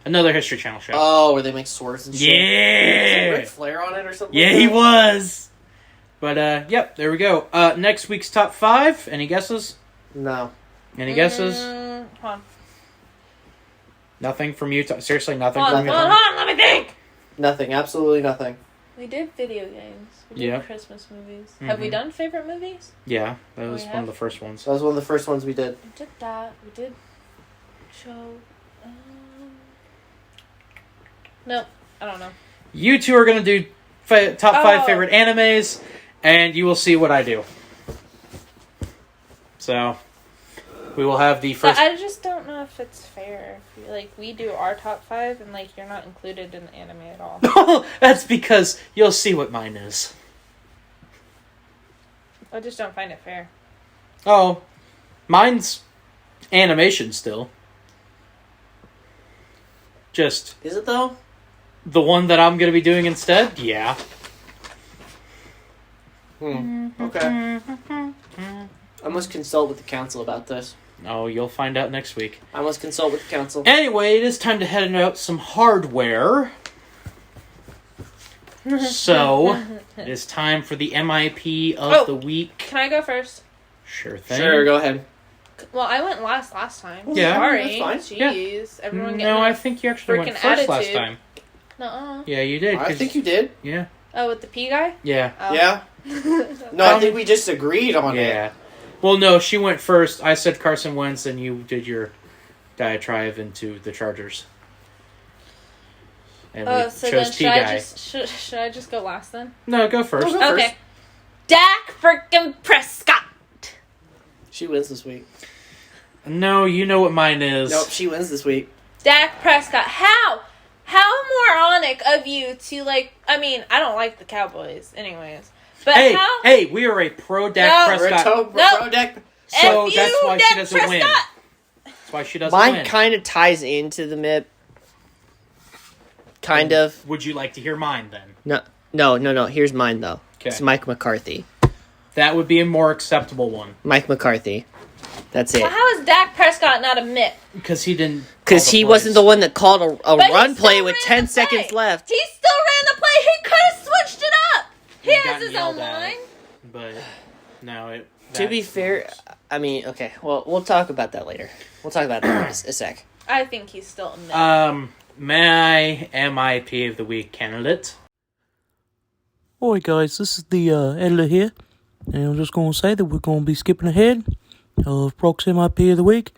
Another History Channel show. Oh, where they make swords and shit. Yeah! Was Ric Flair on it or something? Yeah, like he that? was! But, yep, there we go. Next week's top 5. Any guesses? No. Any guesses? Hold on. Nothing from you? Seriously, nothing Hold from you? on, let me think! Nothing. Absolutely nothing. We did video games. We did Yeah. Christmas movies. Have we done favorite movies? Yeah, that was We one of have? the first ones. That was one of the first ones we did. We did that. We did show... Nope. I don't know. You two are going to do top 5 Oh. favorite animes, and you will see what I do. So, we will have the But first... I just don't know if it's fair. Like, we do our top 5, and, like, you're not included in the anime at all. That's because you'll see what mine is. I just don't find it fair. Oh, mine's animation still. Just Is it though? the one that I'm going to be doing instead? Yeah. Okay. I must consult with the council about this. Oh, you'll find out next week. I must consult with the council. Anyway, it is time to head out some hardware. So, it is time for the MIP of the week. Can I go first? Sure thing. Sure, go ahead. Well, I went last time. Yeah, Sorry. that's fine. Jeez. Everyone getting No, a I think you actually went freaking first last attitude. time. Nuh-uh. Yeah, you did. I think you did. Yeah. Oh, with the P guy? Yeah. Oh. Yeah. No, I think we just agreed on it. Yeah. Well, no, she went first. I said Carson Wentz, and you did your diatribe into the Chargers. And we So chose then T guy. should I just go last then? No, go first. Oh, go Okay. first. Dak freaking Prescott. She wins this week. No, you know what mine is. Nope, she wins this week. Dak Prescott. How moronic of you to like. I mean, I don't like the Cowboys, anyways. But how? Hey, we are a pro Dak No. Prescott. No. So F that's you, why she Dak doesn't win. Prescott. That's why she doesn't Mine win. kind of ties into the MIP. Kind of. Would you like to hear mine then? No. Here's mine, though. Okay. It's Mike McCarthy. That would be a more acceptable one. Mike McCarthy. That's it. Well, how is Dak Prescott not a myth? Because he didn't. Because he wasn't the one that called a But he run still play with ran 10 the play. seconds left. He still ran the play. He could have switched it up. He has got his yelled own at. line. But no, To be fair, I mean, okay, well, we'll talk about that later. We'll talk about that in a sec. I think he's still a myth. My MIP of the week candidate. Alright guys, this is the editor here, and I'm just going to say that we're going to be skipping ahead of Brock's MIP of the week,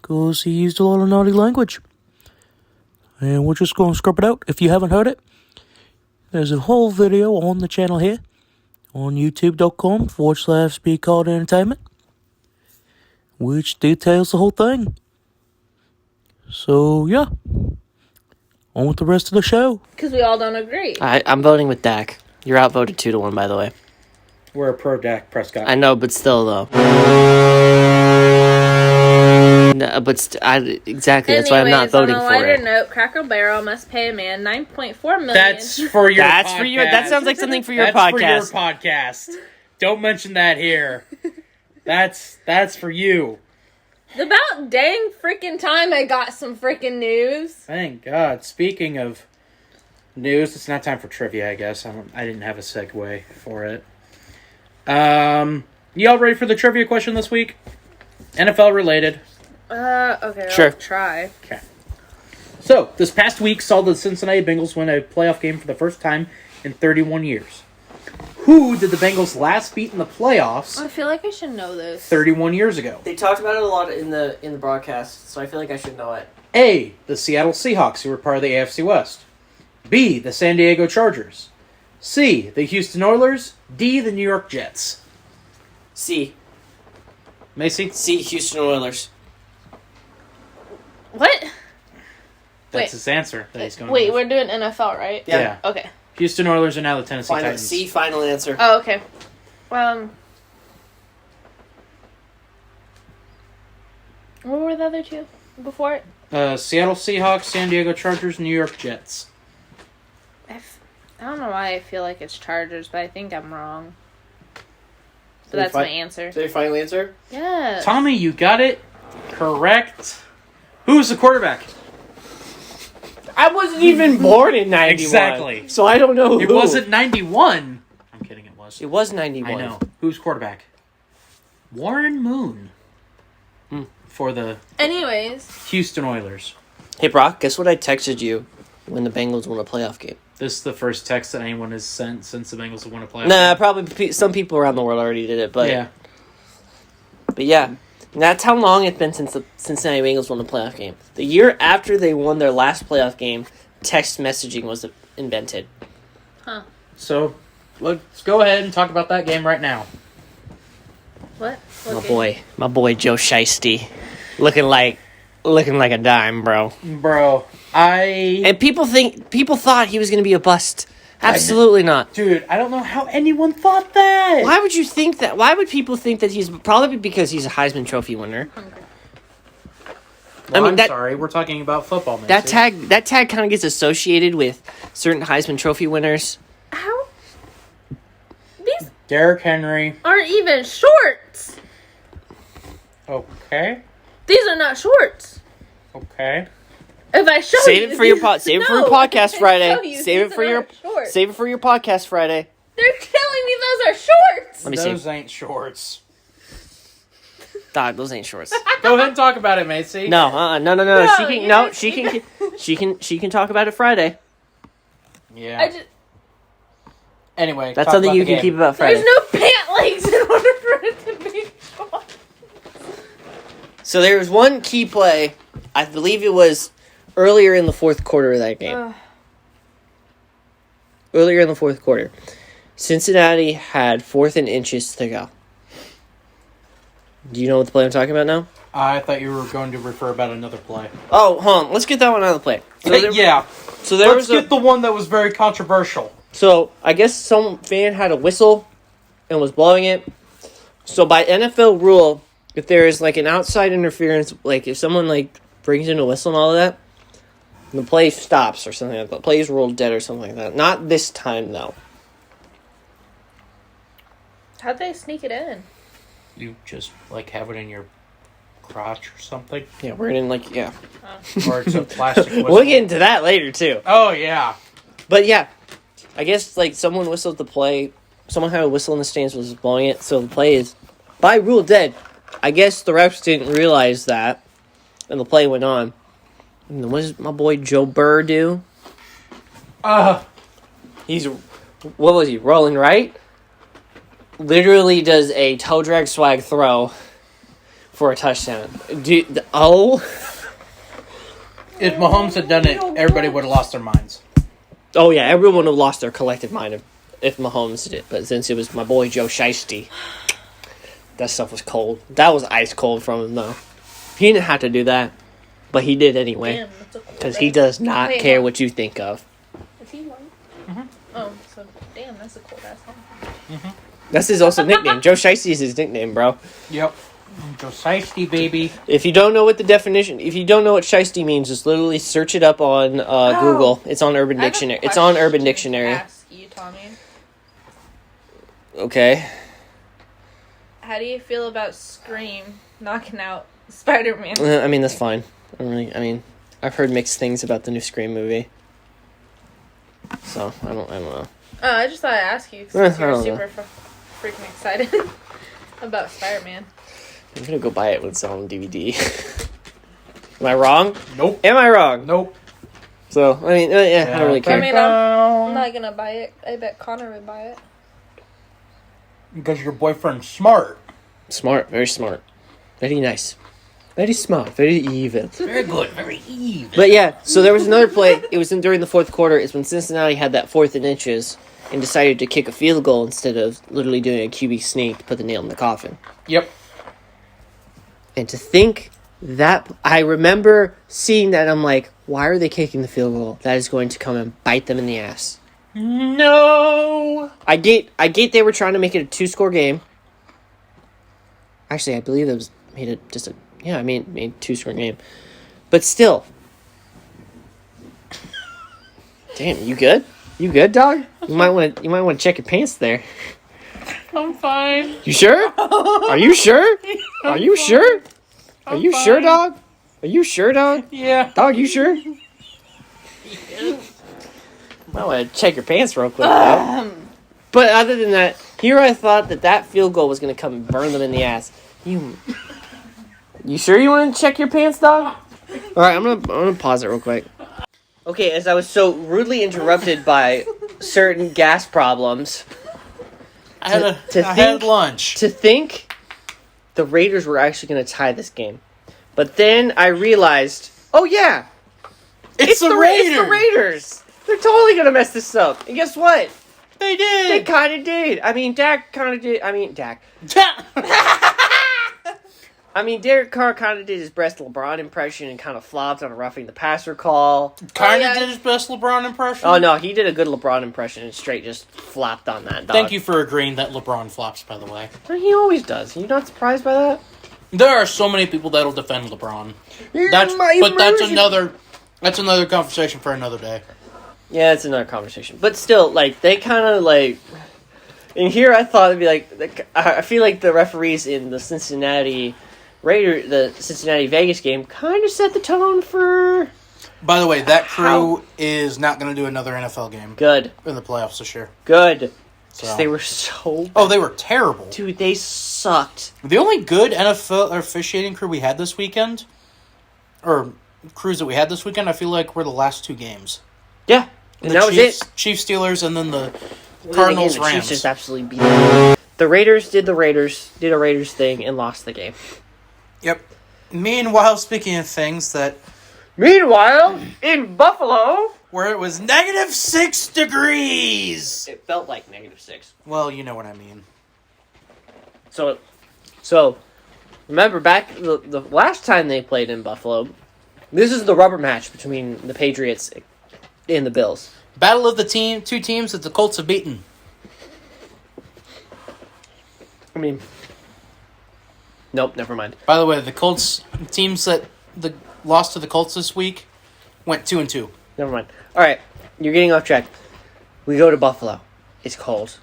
because he used a lot of naughty language. And we're just going to scrub it out. If you haven't heard it, there's a whole video on the channel here, on youtube.com/Speed Card Entertainment, which details the whole thing. So, yeah. On with the rest of the show. Because we all don't agree. I'm voting with Dak. You're outvoted 2-1, by the way. We're a pro Dak Prescott. I know, but still, though. No, but exactly, that's why I'm not voting on a for lighter it. note, Cracker Barrel must pay a man $9.4 million. That's for your That's podcast. for your. That sounds like something for your That's podcast. for your podcast. Don't mention that here. That's for you. About dang freaking time I got some freaking news. Thank God. Speaking of news, it's not time for trivia, I guess. I didn't have a segue for it. Y'all ready for the trivia question this week? NFL related. Okay, Sure. I'll try. Okay. So, this past week saw the Cincinnati Bengals win a playoff game for the first time in 31 years. Who did the Bengals last beat in the playoffs I feel like I should know this. 31 years ago? They talked about it a lot in the broadcast, so I feel like I should know it. A, the Seattle Seahawks, who were part of the AFC West. B, the San Diego Chargers. C, the Houston Oilers. D, the New York Jets. C. Macy? C. Houston Oilers. What? That's Wait. his answer that he's going Wait, with. we're doing NFL, right? Yeah. Okay. Houston Oilers are now the Tennessee Final, Titans. C. Final answer. Oh, okay. What were the other two before it? Seattle Seahawks, San Diego Chargers, New York Jets. I don't know why I feel like it's Chargers, but I think I'm wrong. So your that's my answer. Is that your final answer? Yeah. Tommy, you got it correct. Who's the quarterback? I wasn't even born in 91. Exactly. So I don't know who. It wasn't 91. I'm kidding, it was. It was 91. I know. Who's quarterback? Warren Moon. For the Anyways. Houston Oilers. Hey, Brock, guess what I texted you when the Bengals won a playoff game? This is the first text that anyone has sent since the Bengals have won a playoff Nah, game. probably some people around the world already did it, but Yeah. But yeah, that's how long it's been since the Cincinnati Bengals won a playoff game. The year after they won their last playoff game, text messaging was invented. Huh. So, let's go ahead and talk about that game right now. What? My boy Joe Shiesty, looking like a dime, bro. Bro, And people thought he was gonna be a bust. Absolutely not. Dude, I don't know how anyone thought that. Why would you think that? Why would people think that he's probably because he's a Heisman Trophy winner? Well, I mean, I'm sorry, we're talking about football, man. That tag kind of gets associated with certain Heisman Trophy winners. How? These Derrick Henry. aren't even shorts. Okay. These are not shorts. Okay. If I show Save you, it for your these- save it for No, your podcast if I Friday. show you, Save it these for are your not shorts. save it for your podcast Friday. They're telling me those are shorts. Let me see. Those ain't shorts. Dog, those ain't shorts. Go ahead and talk about it, Macy. No. No. No, She can. you No, guys- she can talk about it Friday. Yeah. I just, Anyway, That's talk something about you the can game. keep about Friday. there's no pant legs in order for it to be shorts. So there was one key play. I believe it was earlier in the fourth quarter of that game. Ugh. Earlier in the fourth quarter, Cincinnati had 4th and inches to go. Do you know what the play I'm talking about now? I thought you were going to refer about another play. Oh, hold on. Let's get that one out of the play. So there, Yeah. So there Let's was get the one that was very controversial. So I guess some fan had a whistle and was blowing it. So by NFL rule, if there is like an outside interference, like if someone like brings in a whistle and all of that, the play stops or something like that. The play is ruled dead or something like that. Not this time though. How'd they sneak it in? You just like have it in your crotch or something, Yeah, we're in like yeah. or it's a plastic whistle. We'll get into that later too. Oh yeah. But yeah, I guess like someone whistled the play. Someone had a whistle in the stands was blowing it, so the play is by rule dead. I guess the refs didn't realize that, and the play went on. And then what does my boy Joe Burr do? He's what was he rolling right? Literally does a toe drag swag throw for a touchdown. If Mahomes had done it, everybody would have lost their minds. Oh yeah, everyone would have lost their collective mind if Mahomes did it. But since it was my boy Joe Shiesty, that stuff was cold. That was ice cold from him though. He didn't have to do that, but he did anyway. Damn, that's a cool Because he red. does not Wait, care hold- what you think of. Is he white? Oh, so damn, that's a cool ass song. That's his also nickname. Joe Shiesty is his nickname, bro. Yep. Joe Shiesty, baby. If you don't know what the definition, if you don't know what Shiesty means, just literally search it up on Google. It's on Urban I have a Dictionary. It's on Urban question Dictionary. to ask you, Tommy. Okay. How do you feel about Scream knocking out Spider-Man? I mean, that's fine. I've heard mixed things about the new Scream movie. So, I don't know. Oh, I just thought I'd ask you I because you're don't super freaking excited about Spider-Man. I'm gonna go buy it when it's on DVD. Am I wrong? Nope. Am I wrong? Nope. So, I mean, yeah, I don't really care. I mean, I'm not gonna buy it. I bet Connor would buy it. Because your boyfriend's smart. Smart, very smart. Very nice. Very smart, very evil. Very good, very evil. But yeah, so there was another play. It was during the fourth quarter. It's when Cincinnati had that 4th and inches and decided to kick a field goal instead of literally doing a QB sneak to put the nail in the coffin. Yep. And to think that, I remember seeing that, and I'm like, why are they kicking the field goal? That is going to come and bite them in the ass. No. I get they were trying to make it a 2-score game. Actually, I believe it was made it just a... Yeah, I made 2-score game. But still. Damn, you good? You good, dog? You might want to check your pants there. I'm fine. You sure? Are you sure? Are you sure? Are you sure, dog? Are you sure, dog? Yeah. Dog, you sure? Might want to check your pants real quick, though. But other than that, here I thought that field goal was going to come and burn them in the ass. You sure you want to check your pants, dog? All right, I'm gonna pause it real quick. Okay, as I was so rudely interrupted by certain gas problems, I had lunch. To think the Raiders were actually going to tie this game, but then I realized, oh yeah, It's the Raiders. It's the Raiders. They're totally going to mess this up. And guess what? They did. They kind of did. Dak kind of did. Derek Carr kind of did his best LeBron impression and kind of flopped on a roughing the passer call. Did his best LeBron impression. Oh, no, he did a good LeBron impression and straight just flopped on that, dog. Thank you for agreeing that LeBron flops, by the way. He always does. Are you not surprised by that? There are so many people that'll defend LeBron. That's another conversation for another day. Yeah, it's another conversation. But still, like, they kind of, like... And here I thought it'd be like... I feel like the referees in the Cincinnati Vegas game kind of set the tone for... By the way, that crew is not going to do another NFL game. Good. In the playoffs this year. Good. So. They were so bad. Oh, they were terrible. Dude, they sucked. The only good NFL officiating crew we had this weekend, or crews that we had this weekend, I feel like were the last 2 games. Yeah. And that was it. Chiefs, Steelers, and then the Cardinals, The Rams. Chiefs just absolutely beat them. The Raiders did a Raiders thing and lost the game. Yep. Meanwhile, speaking of things that... Meanwhile, in Buffalo... Where it was -6 degrees! It felt like -6. Well, you know what I mean. So remember back the last time they played in Buffalo, this is the rubber match between the Patriots and the Bills. Battle of the two teams that the Colts have beaten. I mean... Nope, never mind. By the way, the Colts teams that lost to the Colts this week went 2-2. Never mind. All right, you're getting off track. We go to Buffalo. It's cold.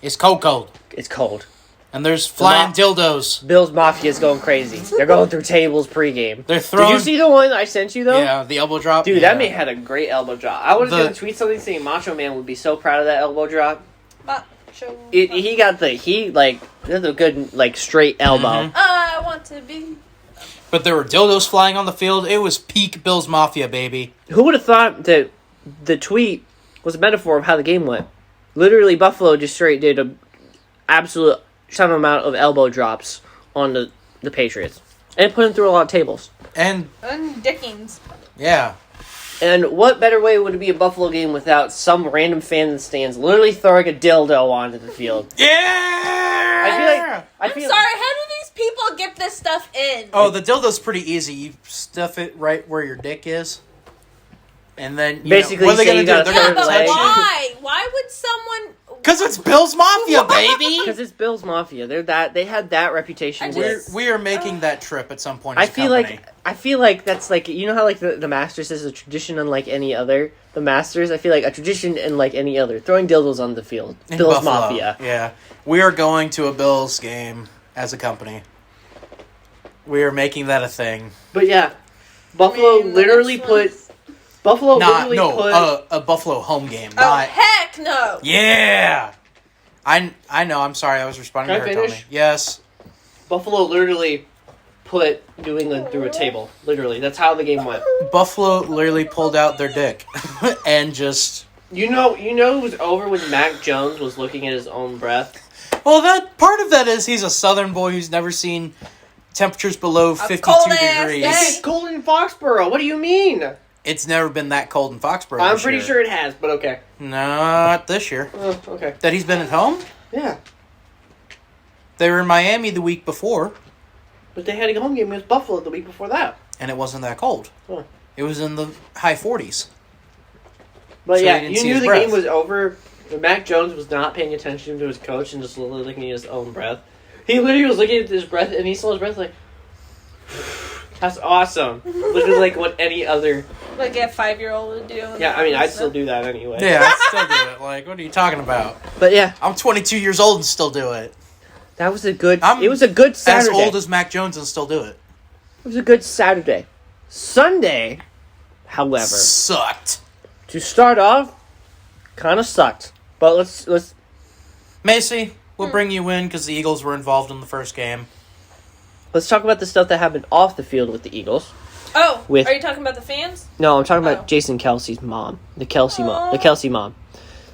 It's cold. It's cold. And there's flying dildos. Bills Mafia is going crazy. They're going through tables pregame. They're throwing... Did you see the one I sent you, though? Yeah, the elbow drop. Dude, that man had a great elbow drop. I was going to tweet something saying Macho Man would be so proud of that elbow drop. He got the good, straight elbow. Mm-hmm. I want to be... But there were dildos flying on the field. It was peak Bills Mafia, baby. Who would have thought that the tweet was a metaphor of how the game went? Literally, Buffalo just straight did an absolute ton amount of elbow drops on the Patriots. And put them through a lot of tables. And Dickens. Yeah. And what better way would it be a Buffalo game without some random fan in the stands literally throwing a dildo onto the field? Yeah! I'm sorry, how do these people get this stuff in? Oh, the dildo's pretty easy. You stuff it right where your dick is. And then, basically, what are they going to do? They're going to touch it. Why? Why would someone... Because it's Bills Mafia, baby! Because it's Bills Mafia. They had that reputation. We are making that trip at some point. I feel like that's like, you know how like the Masters is a tradition unlike any other. The Masters, I feel like a tradition unlike any other. Throwing dildos on the field. In Bills Buffalo. Mafia. Yeah, we are going to a Bills game as a company. We are making that a thing. But yeah, Buffalo literally put. Buffalo literally put a Buffalo home game. Heck no! Yeah, I know. I'm sorry. I was responding to her, Tony. Yes. Buffalo literally put New England through a table. Literally, that's how the game went. Buffalo literally pulled out their dick and just. You know, it was over when Mac Jones was looking at his own breath. Well, that part of that is he's a Southern boy who's never seen temperatures below 52 degrees. It's cold in Foxborough. What do you mean? It's never been that cold in Foxborough. I'm pretty sure it has, but okay. Not this year. Oh, okay. That he's been at home? Yeah. They were in Miami the week before. But they had a home game against Buffalo the week before that. And it wasn't that cold. Huh. It was in the high 40s. But So yeah, he didn't you see knew his the breath. game was over. Mac Jones was not paying attention to his coach and just literally looking at his own breath. He literally was looking at his breath and he saw his breath like, that's awesome. Literally like what any other... Like a 5-year-old would do. Yeah, I mean, I'd still do that anyway. Yeah, I still do it. Like, what are you talking about? But yeah, I'm 22 years old and still do it. that was a good... I'm it was a good Saturday. As old as Mac Jones and still do it. It was a good Saturday. Sunday, however, Sucked. to start off, kind of sucked. But let's Macy, we'll bring you in because the Eagles were involved in the first game. talk about the stuff that happened off the field with the Eagles. Oh, With- are you talking about the fans? No, I'm talking Oh. about Jason Kelsey's mom, the Kelsey mom.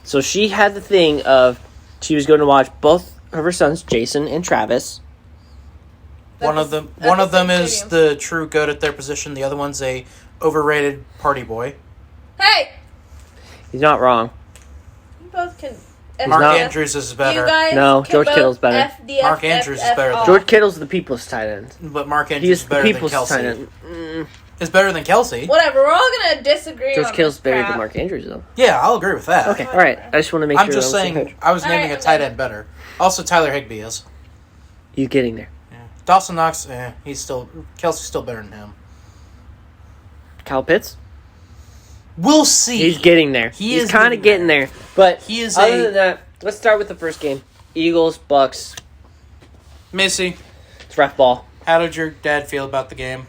So she had the thing of she was going to watch both of her sons, Jason and Travis. One of them is the true goat at their position. The other one's a overrated party boy. Hey! He's not wrong. You both can... Mark not- Andrews is better, You guys No, can George both Kittle's better. F the Mark F, Andrews F, is better F than- off. George Kittle's the people's tight end. but Mark Andrews He's is the better than people's Kelsey. tight end. Is better than Kelsey. Whatever, we're all gonna disagree George on Kittle's this better crap. than Mark Andrews, though. Yeah, I'll agree with that. Okay, all right. I just want to make I'm sure. just we're on the same saying page. I was naming Alright, a tight okay. end better. Also, Tyler Higbee is. You getting there? Dawson Knox, Kelsey's still better than him. Kyle Pitts? We'll see. He's getting there. He's is kind of getting there. But He is other than that, let's start with the first game. Eagles, Bucks. Missy, It's ref ball. how did your dad feel about the game?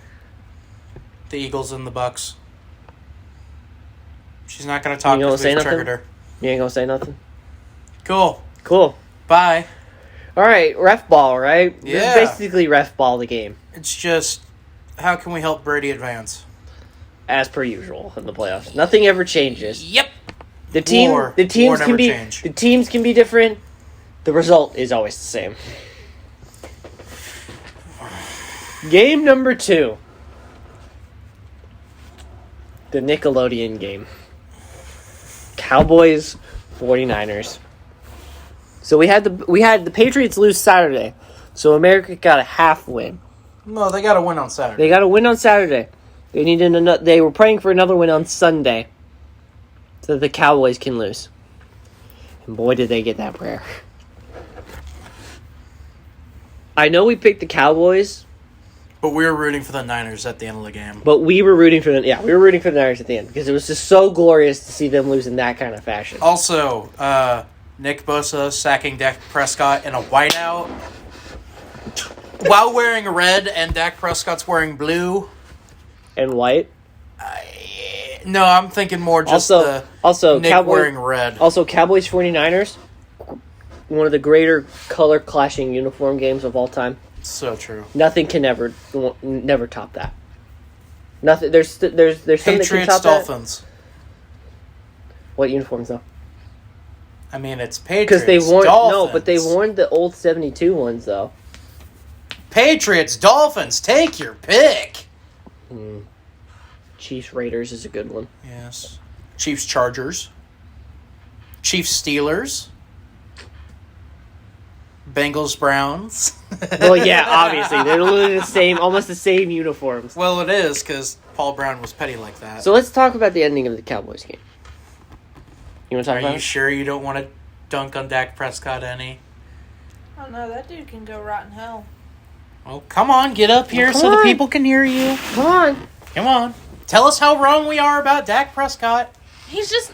The Eagles and the Bucks. She's not going to talk You gonna because say we've nothing? triggered her. You ain't gonna say nothing? Cool. Cool. Bye. All right, ref ball, right? Yeah. This is basically ref ball the game, It's just, how can we help Brady advance? as per usual in the playoffs. Nothing ever changes. Yep. The teams War can never be change. the teams can be different. The result is always the same. Game number 2. The Nickelodeon game. Cowboys 49ers. So we had the Patriots lose Saturday. So America got a half win. No, they got to win on Saturday. They got a win on Saturday. They were praying for another win on Sunday so that the Cowboys can lose. And boy, did they get that prayer. I know we picked the Cowboys, But we were rooting for the Niners at the end of the game. but we were rooting for the Niners at the end because it was just so glorious to see them lose in that kind of fashion. Also, Nick Bosa sacking Dak Prescott in a whiteout while wearing red, and Dak Prescott's wearing blue. And white. No, I'm thinking more just Also, Nick wearing red. Also, Cowboys 49ers, one of the greater color clashing uniform games of all time. So true. Nothing can never top that. Nothing. There's something that can Patriots, top that. Dolphins. What uniforms though? I mean, it's Patriots. Because they worn Dolphins. but they worn the old 72 ones though. Patriots, Dolphins. Take your pick. Chiefs Raiders is a good one. Yes. Chiefs, Chargers. Chiefs, Steelers. Bengals, Browns. Well, yeah, obviously they're literally the same, almost the same uniforms. Well, it is because Paul Brown was petty like that. So let's talk about the ending of the Cowboys game. You want to talk Are about you it? sure you don't want to dunk on Dak Prescott any? Oh no, that dude can go rot in hell. Oh, come on, get up here Come so on. the people can hear you. Come on. Come on. Tell us how wrong we are about Dak Prescott. He's just,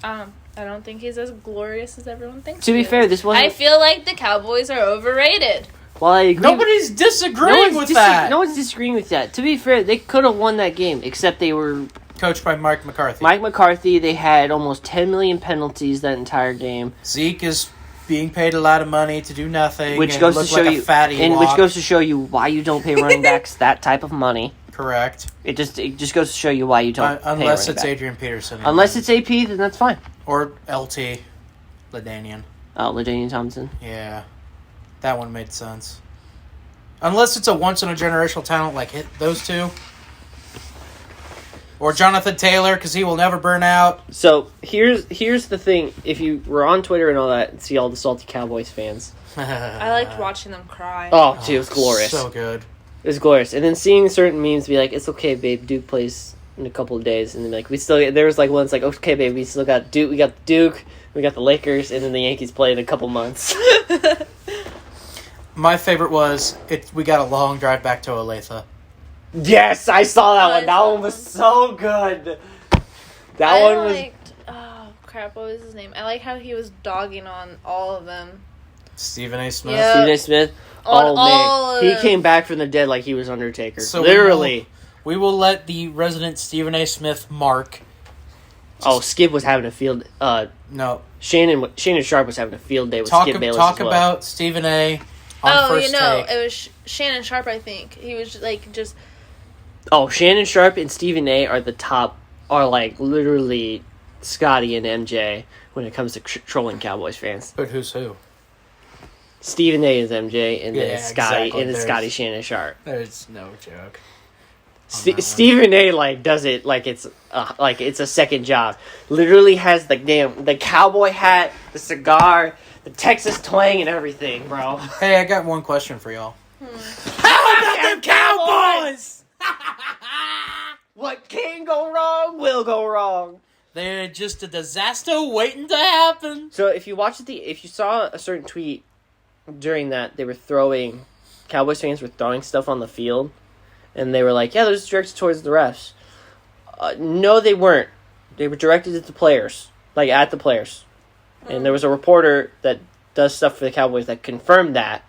I don't think he's as glorious as everyone thinks. To be he is. fair, this wasn't. I feel like the Cowboys are overrated. While I agree, Nobody's disagreeing with that. No one's disagreeing with that. To be fair, they could have won that game, except they were Coached by Mike McCarthy. Mike McCarthy. They had almost 10 million penalties that entire game. Zeke is being paid a lot of money to do nothing, which and goes look to show like you, a fatty and walk. which goes to show you why you don't pay running backs that type of money. Correct. It just goes to show you why you don't pay Unless running it's back. Adrian Peterson. Unless it's AP, then that's fine. Or LT. LaDainian. Oh, LaDainian Thompson. Yeah. That one made sense. Unless it's a once-in-a-generational talent like those two. Or Jonathan Taylor, because he will never burn out. So, here's the thing. If you were on Twitter and all that and see all the salty Cowboys fans. I liked watching them cry. Oh, dude, it was glorious. So good. It was glorious. And then seeing certain memes be like, it's okay, babe, Duke plays in a couple of days. And then like, there was like one's like, okay, babe, we still got Duke, we got Duke, we got the Lakers, and then the Yankees play in a couple months. My favorite was, we got a long drive back to Olathe. Yes, I saw that one. That saw one was so good. That I one was... liked, oh crap, what was his name? I like how he was dogging on all of them. Stephen A. Smith. Yeah. Stephen A. Smith. On Oh, all man. of He them. came back from the dead like he was Undertaker. So Literally. We will let the resident Stephen A. Smith mark. Skip was having a field... No. Shannon Sharp was having a field day with Skip Bayless Talk as well. about Stephen A. on First Take. It was Shannon Sharp, I think. He was like just... Oh, Shannon Sharp and Stephen A. are like literally Scotty and MJ when it comes to trolling Cowboys fans. But who's who? Stephen A. is MJ, and then Yeah, Scotty, exactly. and then Scotty Shannon Sharp. There's no joke. Stephen A. like does it like it's a second job. Literally has the cowboy hat, the cigar, the Texas twang, and everything, bro. Hey, I got one question for y'all. How about them Cowboys? What can go wrong will go wrong. They're just a disaster waiting to happen. So if you saw a certain tweet during that, Cowboys fans were throwing stuff on the field, and they were like, yeah, those directed towards the refs. No, they weren't. They were directed at the players, like at the players. And there was a reporter that does stuff for the Cowboys that confirmed that.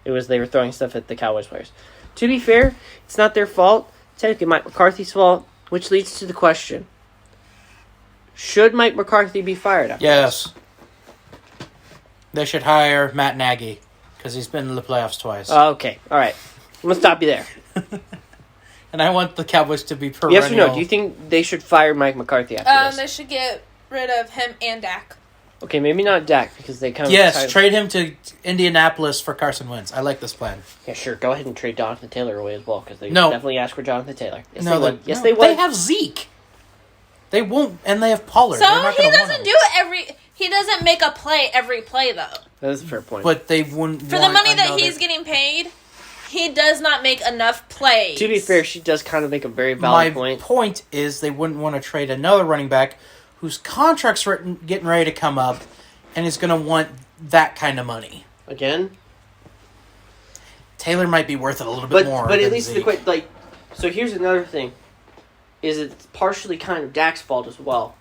They were throwing stuff at the Cowboys players. To be fair, it's not their fault. Technically, Mike McCarthy's fault, which leads to the question. Should Mike McCarthy be fired after Yes. They should hire Matt Nagy, because he's been in the playoffs twice. Okay, all right. I'm going to stop you there. And I want the Cowboys to be perennial. Yes or no? Do you think they should fire Mike McCarthy after They this? should get rid of him and Dak. Okay, maybe not Dak, because they kind of... Yes, trade him to Indianapolis for Carson Wentz. I like this plan. Yeah, sure. Go ahead and trade Jonathan Taylor away as well, because they No. definitely asked for Jonathan Taylor. Yes, No, they would. Yes, no, they would. They have Zeke. They won't, and they have Pollard. So They're not he gonna want doesn't him. do it he doesn't make a play every play though. That is a fair point. But they wouldn't For the want money that another- he's getting paid, he does not make enough plays. To be fair, she does kind of make a very valid My point. point is they wouldn't want to trade another running back whose contract's getting ready to come up and is going to want that kind of money. Again? Taylor might be worth it a little bit more. But at than least Zeke. so here's another thing. Is it's partially kind of Dak's fault as well.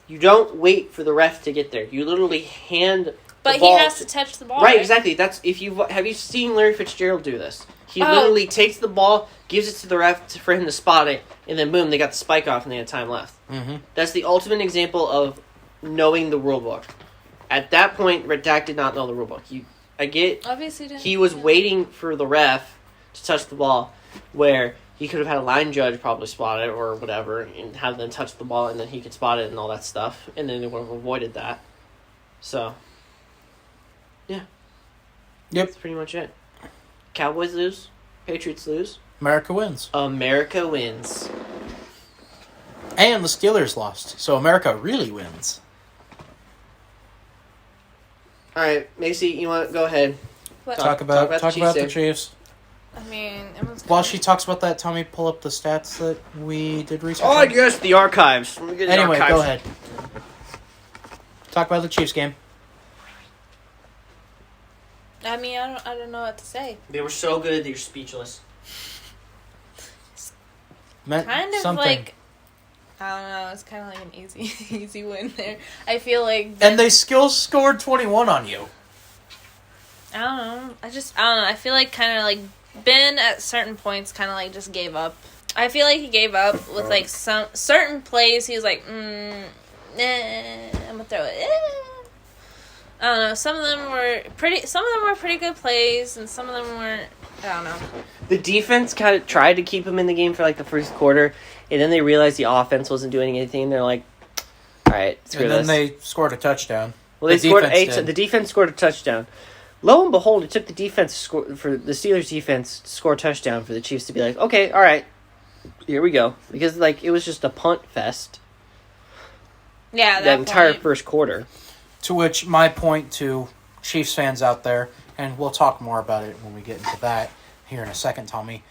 You don't wait for the ref to get there. You literally hand But the he ball has to touch the ball. Right, exactly. Have you seen Larry Fitzgerald do this? He literally takes the ball, gives it to the ref for him to spot it, and then boom, they got the spike off and they had time left. Mm-hmm. That's the ultimate example of knowing the rule book. At that point, Dak did not know the rule book. Obviously didn't. He was waiting for the ref to touch the ball, where he could have had a line judge probably spot it or whatever, and have them touch the ball, and then he could spot it and all that stuff, and then they would have avoided that. So, yeah. Yep. That's pretty much it. Cowboys lose. Patriots lose. America wins. America wins. And the Steelers lost. So America really wins. All right, Macy, you want to go ahead? What? Talk about the the Chiefs. Chiefs. I mean, everyone's While she talks about that, Tommy, pull up the stats that we did research. Oh, on. yes, the archives. Let me get the Anyway, archives. go ahead. Talk about the Chiefs game. I mean, I don't know what to say. They were so good, you're speechless. Meant Kind of something. like, I don't know. It's kind of like an easy win there. I feel like. And they still scored 21 on you. I don't know. I don't know. I feel like kind of like Ben at certain points kind of like just gave up. I feel like he gave up with like some certain plays. He was like, I'm gonna throw it. I don't know. Some of them were pretty good plays, and some of them weren't. I don't know. The defense kind of tried to keep them in the game for like the first quarter, and then they realized the offense wasn't doing anything. They're like, "All right, screw And then this." they scored a touchdown. Well, they scored defense 8. did. The defense scored a touchdown. Lo and behold, it took the defense for the Steelers defense to score a touchdown for the Chiefs to be like, "Okay, all right, here we go," because like it was just a punt fest Yeah, that entire point. first quarter. To which my point to Chiefs fans out there, and we'll talk more about it when we get into that here in a second, Tommy.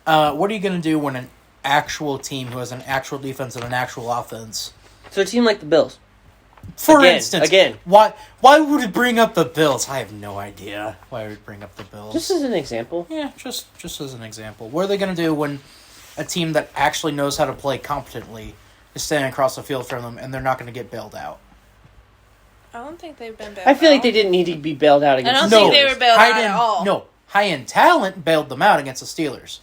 What are you going to do when an actual team who has an actual defense and an actual offense? So a team like the Bills. For instance, again. why would it bring up the Bills? I have no idea why it would bring up the Bills. Just as an example. Yeah, just as an example. What are they going to do when a team that actually knows how to play competently is standing across the field from them and they're not going to get bailed out? I don't think they've been bailed I feel like out. they didn't need to be bailed out I against don't the think Steelers. they were bailed out at all. No, high-end talent bailed them out against the Steelers.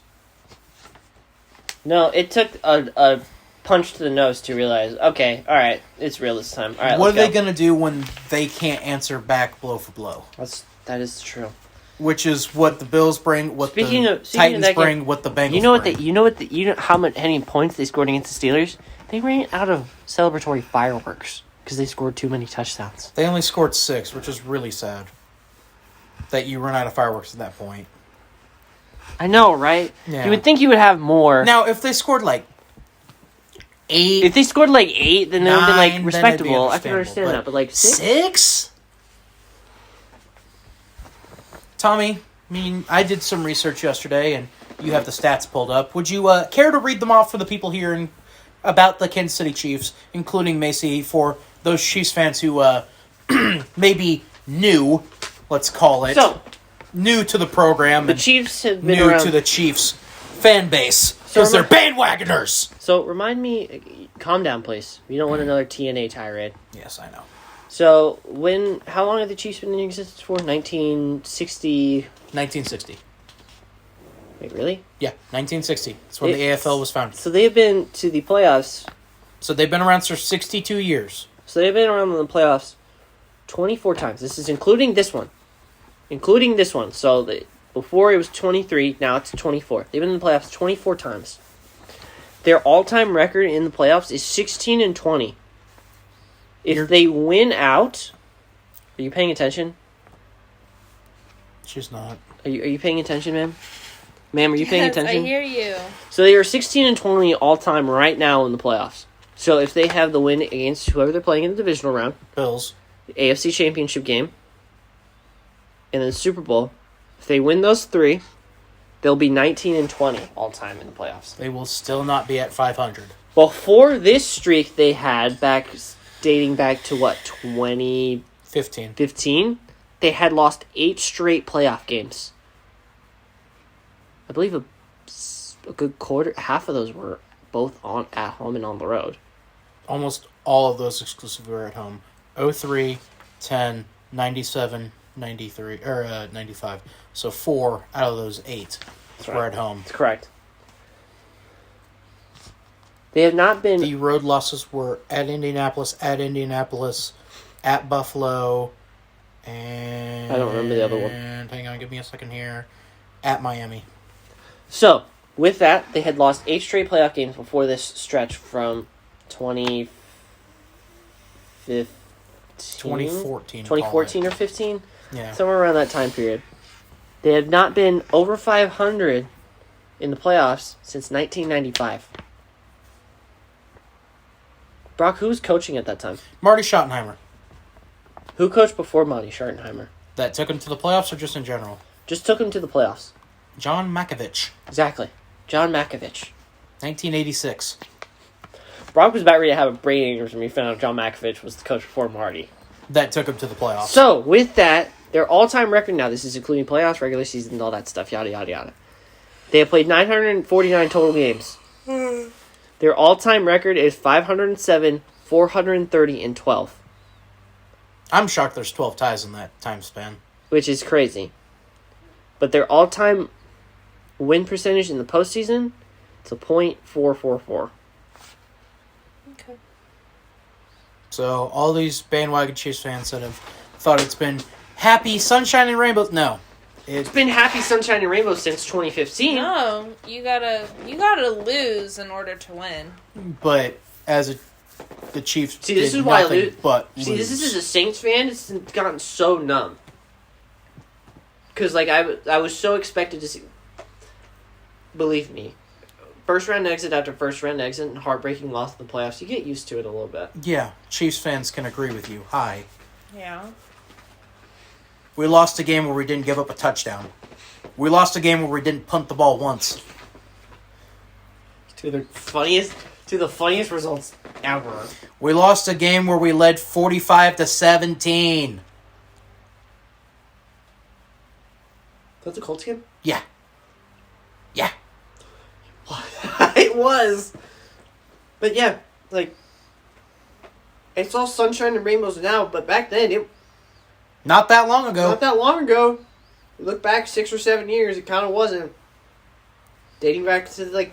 No, it took a punch to the nose to realize, okay, all right, it's real this time. All right, What are let's they go. going to do when they can't answer back blow for blow? That is true. Which is what the Bills bring, what Speaking the of Titans that bring, game, what the Bengals You know bring. you know how many points they scored against the Steelers? They ran out of celebratory fireworks because they scored too many touchdowns. They only scored 6, which is really sad. That you run out of fireworks at that point. I know, right? Yeah. You would think you would have more. Now, if they scored like 8, If they scored like 8, then they would have been 9, like then it'd be respectable. I can understandable, understand that, but like 6? 6? Tommy, I mean, I did some research yesterday, and you have the stats pulled up. Would you care to read them off for the people here about the Kansas City Chiefs, including Macy, for those Chiefs fans who may be new, let's call it, So, new to the program, the and Chiefs have been new around. to the Chiefs fan base, So because they're bandwagoners. So, remind me, calm down, please. We don't want another TNA tirade. Yes, I know. So, how long have the Chiefs been in existence for? 1960. 1960. Wait, really? Yeah, 1960. That's when the AFL was founded. So, they have been to the playoffs. So they've been around for 62 years. So, they've been around in the playoffs 24 times. This is including this one. So, before it was 23, now it's 24. They've been in the playoffs 24 times. Their all-time record in the playoffs is 16-20. If they win out, are you paying attention? She's not. Are you paying attention, ma'am? Ma'am, are you paying Yes, attention? I hear you. So they are 16-20 all-time right now in the playoffs. So if they have the win against whoever they're playing in the divisional round, Bills. the AFC Championship game, and then the Super Bowl, if they win those 3, they'll be 19-20 all-time in the playoffs. They will still not be at 500. Well, for this streak they had dating back to what, 2015, 15. they had lost 8 straight playoff games. I believe a good quarter, half of those were both at home and on the road. Almost all of those exclusively were at home. 03, 10, 97, 93, or 95. So 4 out of those 8 were right. at home. That's correct. They have not been... The road losses were at Indianapolis, at Buffalo, and... I don't remember the other one. Hang on, give me a second here. At Miami. So, with that, they had lost 8 straight playoff games before this stretch from 2014. 2014 or 15? Yeah. Somewhere around that time period. They have not been over 500 in the playoffs since 1995. Brock, who was coaching at that time? Marty Schottenheimer. Who coached before Marty Schottenheimer? That took him to the playoffs or just in general? Just took him to the playoffs. John Malkovich. Exactly. John Malkovich. 1986. Brock was about ready to have a brain aneurysm when he found out John Malkovich was the coach before Marty. That took him to the playoffs. So, with that, their all-time record now, this is including playoffs, regular season, and all that stuff, yada, yada, yada. They have played 949 total games. Their all-time record is 507, 430, and 12, I'm shocked there's 12 ties in that time span. which is crazy. But their all-time win percentage in the postseason, it's a .444. Okay. So all these bandwagon Chiefs fans that have thought it's been happy sunshine and rainbows. No, It's been happy sunshine and rainbows since 2015. No, you gotta lose in order to win. but as the Chiefs See, this did is why I nothing lose. but See, this lose. is a Saints fan. It's gotten so numb. Because, like, I was so expected to see... Believe me. First round exit after first round exit and heartbreaking loss in the playoffs, you get used to it a little bit. Yeah, Chiefs fans can agree with you. Hi. Yeah. We lost a game where we didn't give up a touchdown. We lost a game where we didn't punt the ball once. To the funniest results ever. We lost a game where we led 45-17. That's a Colts game? Yeah. Yeah. It was. But yeah, like, it's all sunshine and rainbows now, but back then, Not that long ago. not that long ago. You look back 6 or 7 years, it kind of wasn't. Dating back to, like,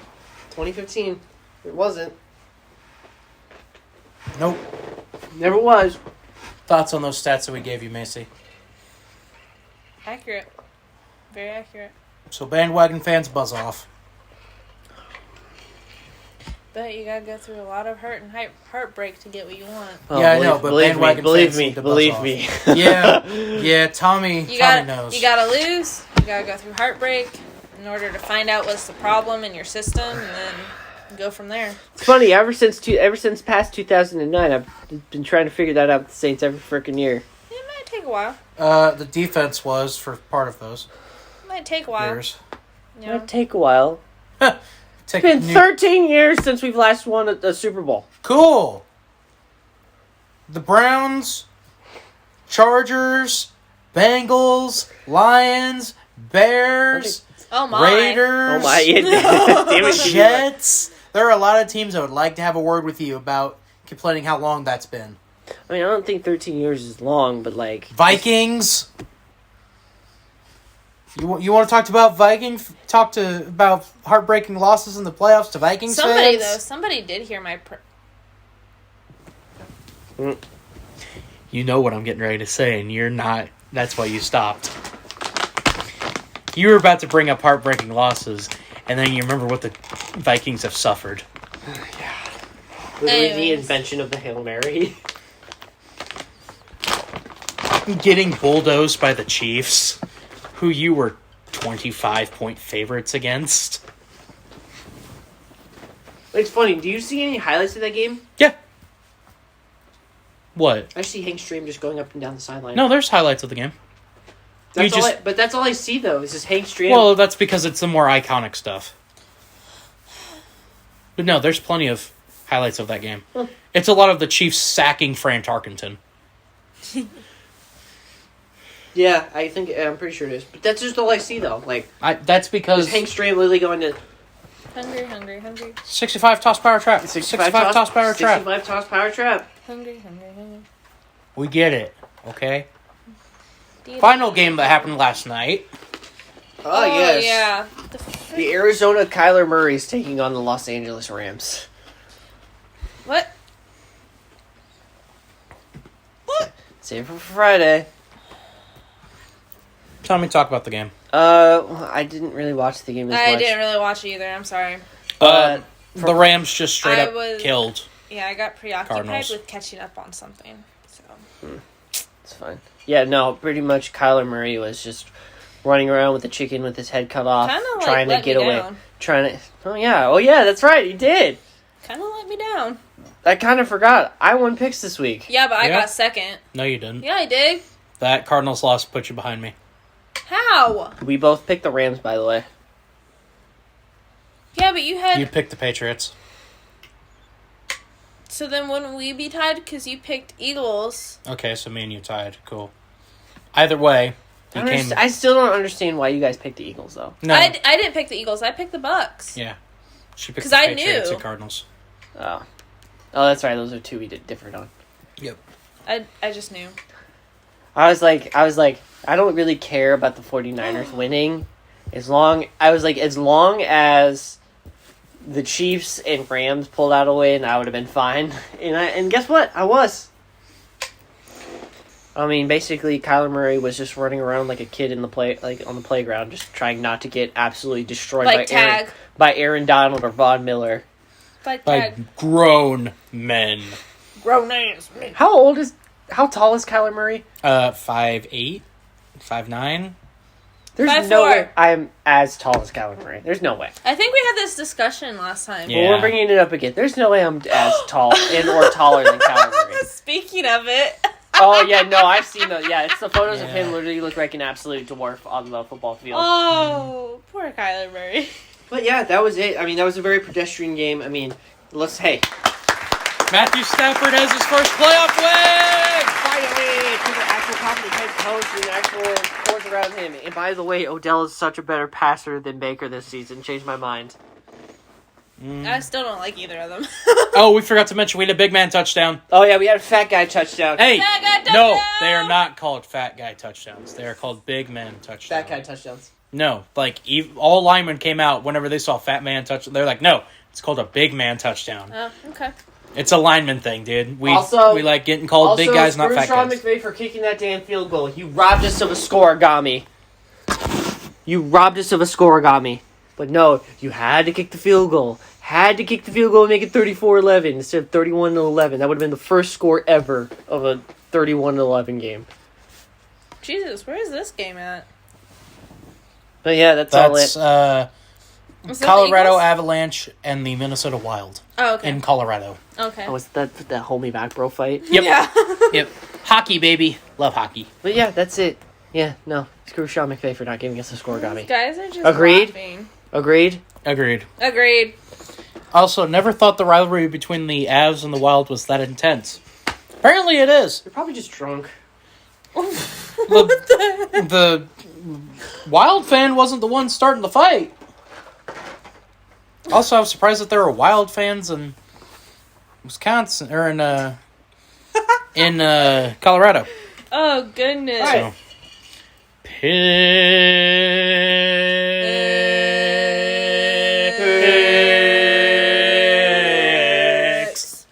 2015, it wasn't. Nope. Never was. Thoughts on those stats that we gave you, Macy? Accurate. Very accurate. So bandwagon fans, buzz off. But you gotta go through a lot of hurt and heartbreak to get what you want. Yeah, I know, but bandwagon fans need to buzz off. Yeah, Tommy knows. You gotta lose. You gotta go through heartbreak in order to find out what's the problem in your system, and then go from there. It's funny, ever since past 2009, I've been trying to figure that out with the Saints every freaking year. It might take a while. The defense was for part of those It might take a while. years. Yeah. It'll take a while. It's It's been 13 years since we've last won a Super Bowl. Cool. The Browns, Chargers, Bengals, Lions, Bears, Oh my. Raiders, Oh my, damn it, Jets. There are a lot of teams that would like to have a word with you about complaining how long that's been. I mean, I don't think 13 years is long, but like... Vikings. You want to talk about Vikings? About heartbreaking losses in the playoffs to Vikings fans? Somebody did hear my... You know what I'm getting ready to say, and you're not. That's why you stopped. You were about to bring up heartbreaking losses, and then you remember what the Vikings have suffered. Literally the Anyways. invention of the Hail Mary. Getting bulldozed by the Chiefs, who you were 25-point favorites against. It's funny, do you see any highlights of that game? Yeah. What? I see Hank Stream just going up and down the sideline. No, there's highlights of the game. But that's all I see, though, is just Hank Stream. Well, that's because it's the more iconic stuff. But no, there's plenty of highlights of that game. Huh. It's a lot of the Chiefs sacking Fran Tarkenton. Yeah, I'm pretty sure it is. But that's just all I see, though. Like, That's because is Hank Stream literally going to... Hungry. 65 toss power trap. 65 toss power trap. 65 toss power trap. Hungry. We get it, okay? Final game that happened last night. Oh, yes. yeah. The Arizona Kyler Murray is taking on the Los Angeles Rams. What? Save it for Friday. Tell me, talk about the game. I didn't really watch the game as much. I didn't really watch it either. I'm sorry. But The Rams just straight I up was- killed. Yeah, I got preoccupied Cardinals. with catching up on something. So it's fine. Yeah, no, pretty much Kyler Murray was just running around with the chicken with his head cut off, kind of trying to let get me away. down. Oh yeah, that's right, he did. Kind of let me down. I kind of forgot. I won picks this week. Yeah, but I Yeah. got second. No, you didn't. Yeah, I did. That Cardinals loss put you behind me. How? We both picked the Rams, by the way. Yeah, but you had. You picked the Patriots. So then wouldn't we be tied? Because you picked Eagles. Okay, so me and you tied. Cool. Either way, he came... I still don't understand why you guys picked the Eagles, though. No. I didn't pick the Eagles. I picked the Bucks. Yeah. She picked 'Cause the I Patriots knew. and Cardinals. Oh, that's right. Those are two we did different on. Yep. I just knew. I was like, I don't really care about the 49ers winning. As long as the Chiefs and Rams pulled out a win, I would have been fine. And guess what? I was. I mean, basically, Kyler Murray was just running around like a kid on the playground, just trying not to get absolutely destroyed by Aaron Donald or Von Miller. By grown men. Grown ass men. How tall is Kyler Murray? 5'8", 5'9". There's 5'4". no way I am as tall as Kyler Murray. There's no way. I think we had this discussion last time. Yeah. Well, we're bringing it up again. There's no way I'm as tall or taller than Kyler Murray. Speaking of it. Oh, yeah, no, I've seen those. Yeah, it's the photos of him literally look like an absolute dwarf on the football field. Oh, poor Kyler Murray. But yeah, that was it. I mean, that was a very pedestrian game. I mean, hey. Matthew Stafford has his first playoff win! Finally, to the actual competent head coach and actual coach around him. And by the way, Odell is such a better passer than Baker this season. Changed my mind. I still don't like either of them. Oh, we forgot to mention we had a big man touchdown. Oh, yeah, we had a fat guy touchdown. Hey, Fat guy no, touchdown! they are not called fat guy touchdowns. They are called big man touchdowns. Fat guy touchdowns. No, like all linemen came out whenever they saw fat man touchdown. They're like, no, it's called a big man touchdown. Oh, okay. It's a lineman thing, dude. We like getting called big Also, guys, not fat Sean guys. McVay for kicking that damn field goal. You robbed us of a scoregami. But no, you had to kick the field goal. Had to kick the field goal and make it 34-11 instead of 31-11. That would have been the first score ever of a 31-11 game. Jesus, where is this game at? But yeah, that's all it. That's Was that the Colorado Eagles? Avalanche and the Minnesota Wild Oh, okay. in Colorado. Okay. Oh, was that hold me back, bro fight? Yep. Yeah. Yep. Hockey, baby. Love hockey. But yeah, that's it. Yeah, no. Screw Sean McVay for not giving us a scoregami. Guys are just Agreed? laughing. Agreed? Agreed. Also, never thought the rivalry between the Avs and the Wild was that intense. Apparently it is. You're probably just drunk. The Wild fan wasn't the one starting the fight. Also, I was surprised that there were Wild fans in Wisconsin or in Colorado. Oh, goodness. All right. So. Picks.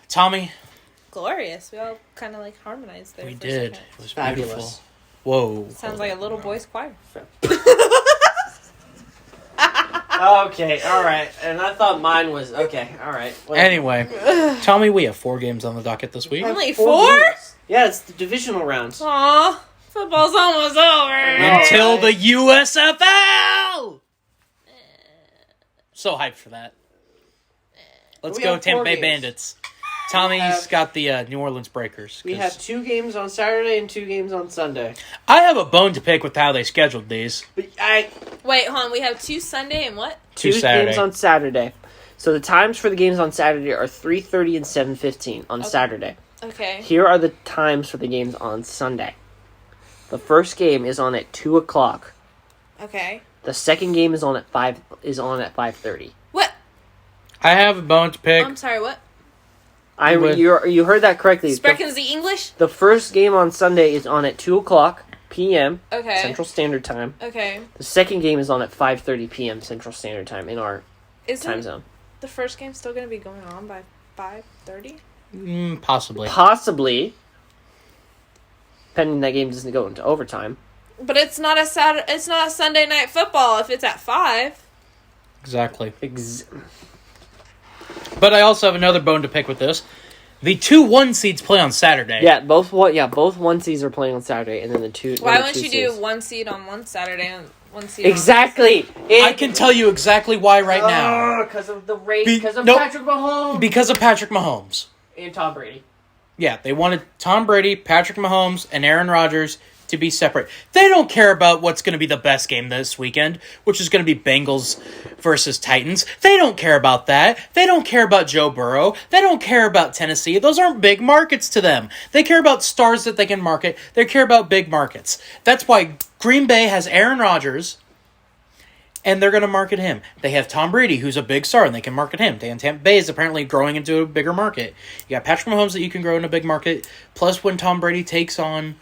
Tommy, Glorious. We all kind of like harmonized there. we for a did. second. It was Fabulous. beautiful. Whoa. Sounds like a little boy's choir. Okay, alright. And I thought mine was... Okay, alright. Anyway, tell me we have 4 games on the docket this week. Only 4? Yeah, it's the divisional rounds. Aw, football's almost over. Until the USFL! So hyped for that. Let's We go have Tampa 4 Bay games. Bandits. Tommy's have- got the New Orleans Breakers. We 'cause have 2 games on Saturday and 2 games on Sunday. I have a bone to pick with how they scheduled these. But Wait, hold on. We have 2 Sunday and what? 2 2 Saturday. games on Saturday. So the times for the games on Saturday are 3:30 and 7:15 on Saturday. Okay. Here are the times for the games on Sunday. The first game is on at 2 o'clock. Okay. The second game is on at 5:30. What? I have a bone to pick. I'm sorry, what? With- You heard that correctly. Sprechen Sie English? The first game on Sunday is on at 2 o'clock p.m. Okay. Central Standard Time. Okay. The second game is on at 5:30 p.m. Central Standard Time in our Isn't time zone. the first game still going to be going on by 5:30? Possibly. Possibly, pending that game doesn't go into overtime. But it's not a It's not a Sunday night football if it's at 5. Exactly. But I also have another bone to pick with this. The 2 1 seeds play on Saturday. Yeah, both 1 seeds are playing on Saturday, and then the two. Why number wouldn't 2 you do seeds. 1 seed on one Saturday and 1 seed Exactly. I can tell you exactly why right now. Because of the rate. Be- Because of nope. Patrick Mahomes Because of Patrick Mahomes. and Tom Brady. Yeah, they wanted Tom Brady, Patrick Mahomes, and Aaron Rodgers to be separate. They don't care about what's going to be the best game this weekend, which is going to be Bengals versus Titans. They don't care about that. They don't care about Joe Burrow. They don't care about Tennessee. Those aren't big markets to them. They care about stars that they can market. They care about big markets. That's why Green Bay has Aaron Rodgers, and they're going to market him. They have Tom Brady, who's a big star, and they can market him. Tampa Bay is apparently growing into a bigger market. You got Patrick Mahomes that you can grow in a big market. Plus, when Tom Brady takes on,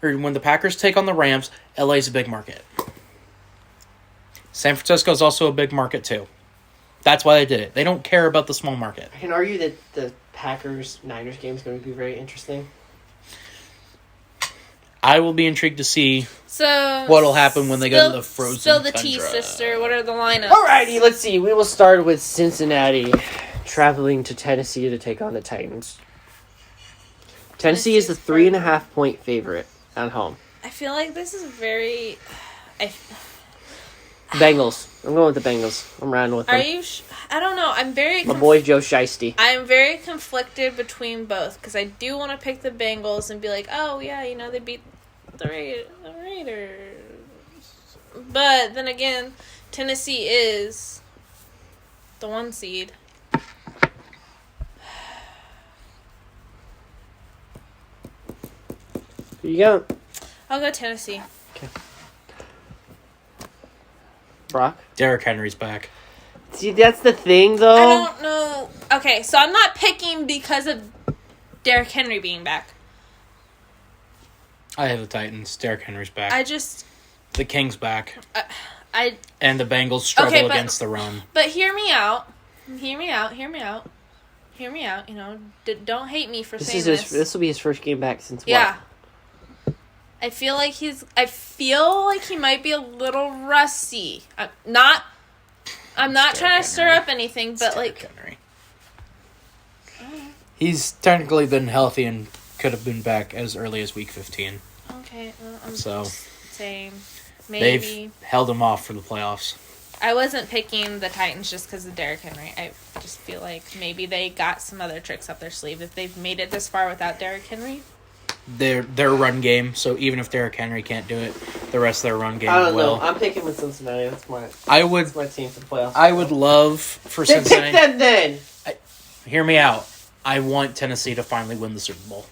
or when the Packers take on the Rams, LA's a big market. San Francisco is also a big market, too. That's why they did it. They don't care about the small market. I can argue that the Packers-Niners game is going to be very interesting. I will be intrigued to see So what'll happen when they go to the frozen Still the tundra. T-sister. What are the lineups? Alrighty, let's see. We will start with Cincinnati traveling to Tennessee to take on the Titans. Tennessee is the 3.5-point favorite at home. I feel like this is very... Bengals. I'm going with the Bengals. I'm riding with them. Are you... I don't know. I'm very... My boy Joe Shiesty. I'm very conflicted between both, because I do want to pick the Bengals and be like, oh, yeah, you know, they beat the Raiders. But then again, Tennessee is the 1 seed. Who you got? I'll go Tennessee. Okay. Brock? Derrick Henry's back. See, that's the thing, though. I don't know. Okay, so I'm not picking because of Derrick Henry being back. I have the Titans. Derrick Henry's back. The King's back. And the Bengals struggle against the run. But hear me out. You know, don't hate me for saying this. This will be his first game back since Yeah. I feel like he might be a little rusty. I'm not trying to stir up anything, but like Henry. He's technically been healthy and could have been back as early as week 15. Okay, well, I'm So saying maybe they've held him off for the playoffs. I wasn't picking the Titans just because of Derrick Henry. I just feel like maybe they got some other tricks up their sleeve if they've made it this far without Derrick Henry. Their run game, so even if Derrick Henry can't do it, the rest of their run game I don't will. know. I'm picking with Cincinnati. That's my team for the playoffs. I would love for Then Cincinnati. pick them then. Hear me out. I want Tennessee to finally win the Super Bowl.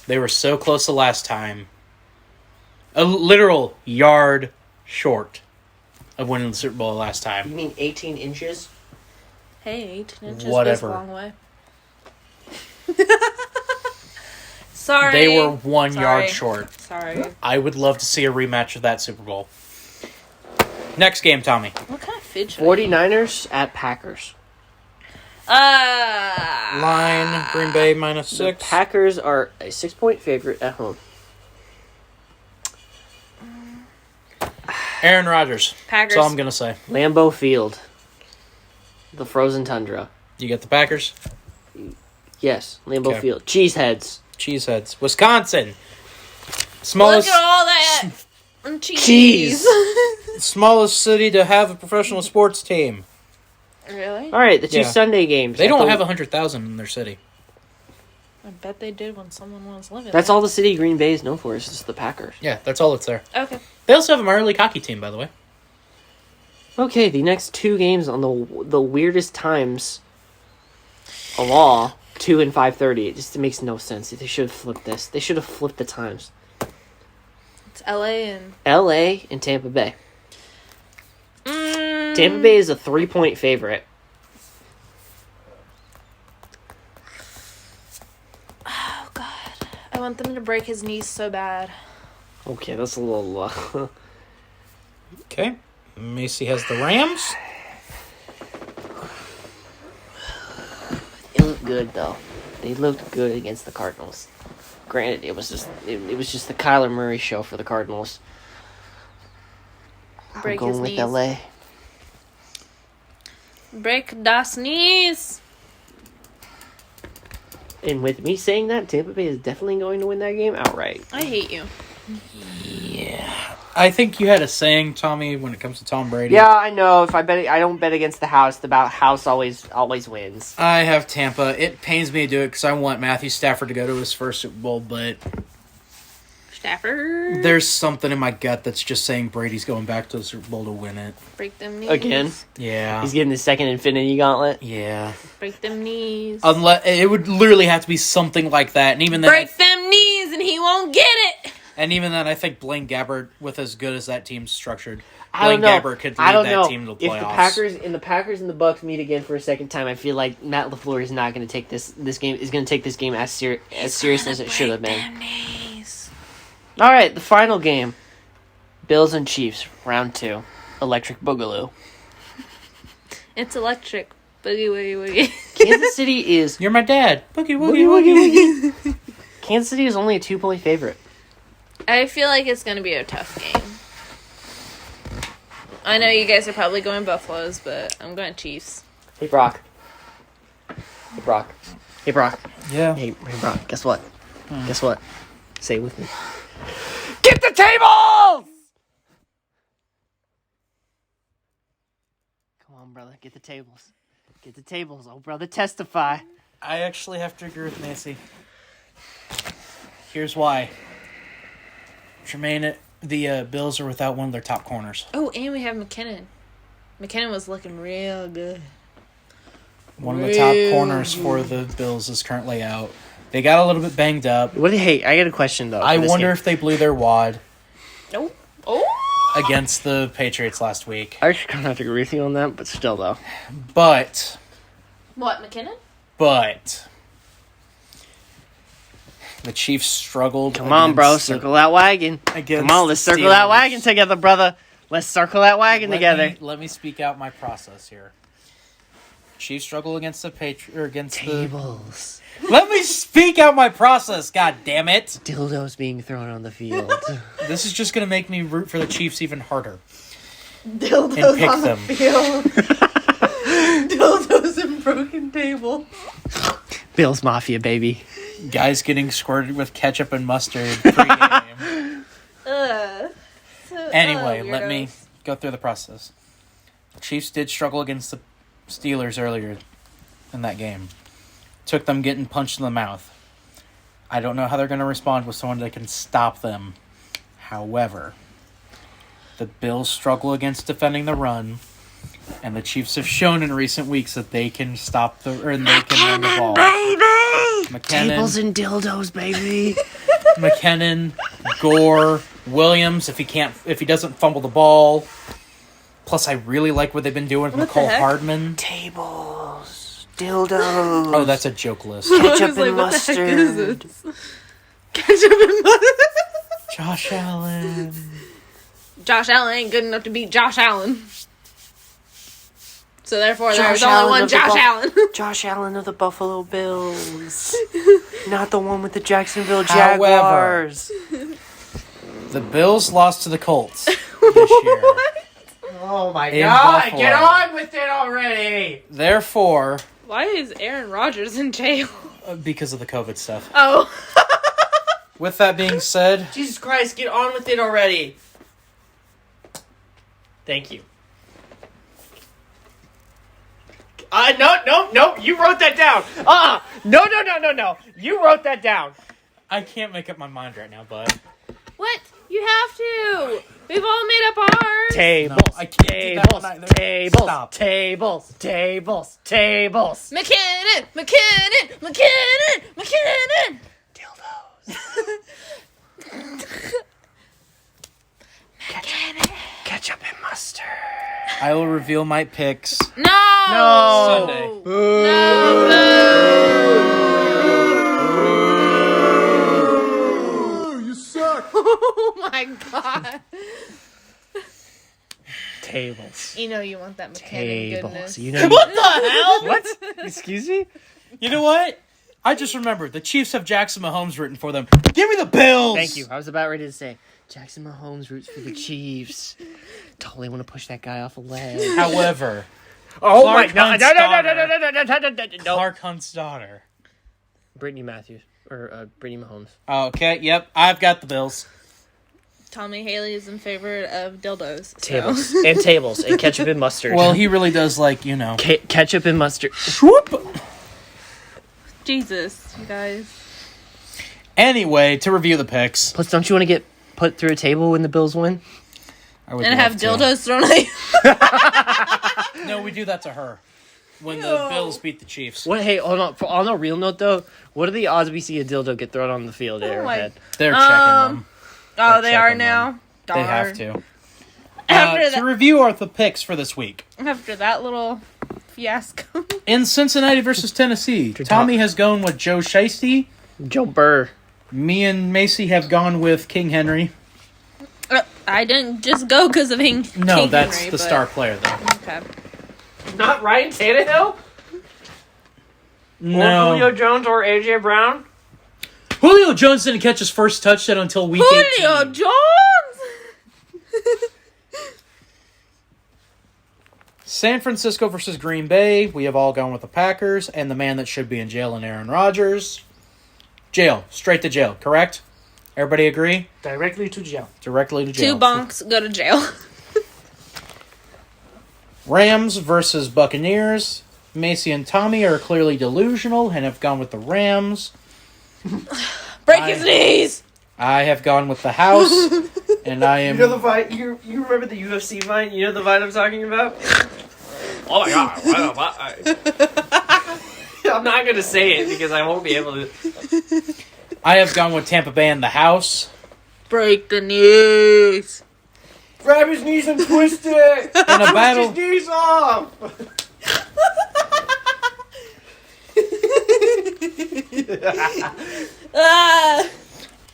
They were so close the last time. A literal yard short of winning the Super Bowl last You time. mean 18 inches? Hey, 18 inches Whatever. goes a long way. Sorry. They were 1 yard short. Sorry. I would love to see a rematch of that Super Bowl. Next game, Tommy. What kind of fidget? 49ers at Packers. Line, Green Bay The -6. Packers are a 6-point favorite at home. Aaron Rodgers. Packers. That's all I'm going to say. Lambeau Field. The frozen tundra. You get the Packers? Yes, Lambeau Okay. Field. Cheeseheads. Cheeseheads. Wisconsin. Look Smallest at all that Cheese. smallest city to have a professional sports team. Really? All right, the two Yeah. Sunday games. They don't have 100,000 in their city. I bet they did when someone was living That's there. all the city Green Bay is known for. Is just the Packers. Yeah, that's all that's there. Okay. They also have a minor league hockey team, by the way. Okay, the next two games on the weirdest times of all, 2 and 5:30. It just makes no sense. They should have flipped this. They should have flipped the times. It's LA and... LA and Tampa Bay. Tampa Bay is a 3-point favorite. Oh, God. I want them to break his knees so bad. Okay, that's a little... Okay. Macy has the Rams. They look good, though. They looked good against the Cardinals. Granted, it was just the Kyler Murray show for the Cardinals. Break I'm his going with knees. LA. Break das knees. And with me saying that, Tampa Bay is definitely going to win that game outright. I hate you. Yeah. I think you had a saying, Tommy, when it comes to Tom Brady. Yeah, I know. If I don't bet against the house. The house always wins. I have Tampa. It pains me to do it because I want Matthew Stafford to go to his first Super Bowl, but Stafford. there's something in my gut that's just saying Brady's going back to the Super Bowl to win it. Break them knees. Again, Yeah. he's getting the second Infinity Gauntlet. Yeah. Break them knees. Unless it would literally have to be something like that, and even then, Break them knees and he won't get it. I think Blaine Gabbert, with as good as that team's structured, I don't Blaine know. Gabbert could I lead don't that know. team to the If playoffs. the Packers and the Bucks meet again for a second time, I feel like Matt LaFleur is not going to take this game. Is going to take this game as serious as it should have been. Them knees. All right, the final game: Bills and Chiefs, round 2, Electric Boogaloo. It's electric. Boogie woogie woogie. Kansas City is You're my dad. Boogie woogie woogie. Kansas City is only a 2-point favorite. I feel like it's going to be a tough game. I know you guys are probably going Buffaloes, but I'm going Chiefs. Hey, Brock. Hey, Brock. Hey, Brock. Yeah. Hey, Brock. Guess what? Guess what? Say it with me. Get the tables! Come on, brother. Get the tables. Get the tables. Oh, brother, testify. I actually have to agree with Nancy. Here's why. Tremaine, the Bills are without one of their top corners. Oh, and we have McKinnon. McKinnon was looking real good. One of the top corners for the Bills is currently out. They got a little bit banged up. Hey, I got a question, though. I wonder if they blew their wad Oh. Oh. against the Patriots last week. I just kind of have to agree with you on that, but still, though. But What, McKinnon? the Chiefs struggled. Come on, bro. Circle that wagon. Come on, let's circle that wagon together, brother. Let's circle that wagon together. Let me speak out my process here. Chiefs struggle against the Tables. Let me speak out my process, god damn it. Dildos being thrown on the field. This is just going to make me root for the Chiefs even harder. Dildos And pick on them. the field. Dildos and broken table. Bills Mafia, baby. Guys getting squirted with ketchup and mustard pregame. Anyway, let me go through the process. The Chiefs did struggle against the Steelers earlier in that game. Took them getting punched in the mouth. I don't know how they're going to respond with someone that can stop them. However, the Bills struggle against defending the run, and the Chiefs have shown in recent weeks that they can stop they can run the ball. Baby! McKinnon, Tables and dildos, baby. McKinnon, Gore, Williams, if he doesn't fumble the ball. Plus, I really like what they've been doing with McCole Hardman. Tables, dildos. Oh, that's a joke list. Ketchup and mustard. Ketchup and mustard. Josh Allen. Josh Allen ain't good enough to beat Josh Allen. So therefore, Josh there's only Allen one of the Josh Allen. Josh Allen of the Buffalo Bills. Not the one with the Jacksonville However, Jaguars. The Bills lost to the Colts this year. Oh my In god, Buffalo. get on with it already! Therefore, Why is Aaron Rodgers in jail? because of the COVID stuff. Oh. With that being said, Jesus Christ, get on with it already! Thank you. No, you wrote that down! No, you wrote that down! I can't make up my mind right now, bud. What? You have to. We've all made up ours. Tables, No, I can't do that one either. Stop. tables. McKinnon. Dildos. Ketchup and mustard. I will reveal my picks. No. Sunday. You suck. Oh my god. Tables. You know you want that McKinnon goodness. You know What the hell? What? Excuse me? You know what? I just remembered. The Chiefs have Jackson Mahomes written for them. Give me the Bills! Thank you. I was about ready to say, Jackson Mahomes roots for the Chiefs. Totally want to push that guy off a ledge. However, Oh Clark my Hunt's no. Clark Hunt's daughter. Brittany Matthews. Or Brittany Mahomes. Okay, yep. I've got the Bills. Tommy Haley is in favor of dildos. So. Tables. And tables. And ketchup and mustard. Well, he really does like, ketchup and mustard. Swoop! Jesus, you guys. Anyway, to review the picks. Plus, don't you want to get put through a table when the Bills win? I would And love have to. dildos thrown at you. No, we do that to her. When the Bills beat the Chiefs. What? Hey, hold on. On a real note, though, what are the odds we see a dildo get thrown on the field at Arrowhead? They're checking them. Oh, they are checking now? They have to. After To review the picks for this week. After that little fiasco. In Cincinnati versus Tennessee, Tommy has gone with Joe Shiesty. Joe Burr. Me and Macy have gone with King Henry. I didn't just go because of King No, that's Henry, the but- star player, though. Okay. Not Ryan Tannehill? Or No. Julio Jones or A.J. Brown? Julio Jones didn't catch his first touchdown until week 18. Julio Jones! San Francisco versus Green Bay. We have all gone with the Packers and the man that should be in jail in Aaron Rodgers. Jail. Straight to jail, correct? Everybody agree? Directly to jail. Directly to jail. 2 bonks go to jail. Rams versus Buccaneers. Macy and Tommy are clearly delusional and have gone with the Rams. Break his knees! I have gone with the house, and I am... You know the Vine? You remember the UFC Vine? You know the Vine I'm talking about? Oh my god, what I'm not going to say it because I won't be able to. I have gone with Tampa Bay and the house. Break the knees! Grab his knees and twist it! In a battle... Twist his knees off!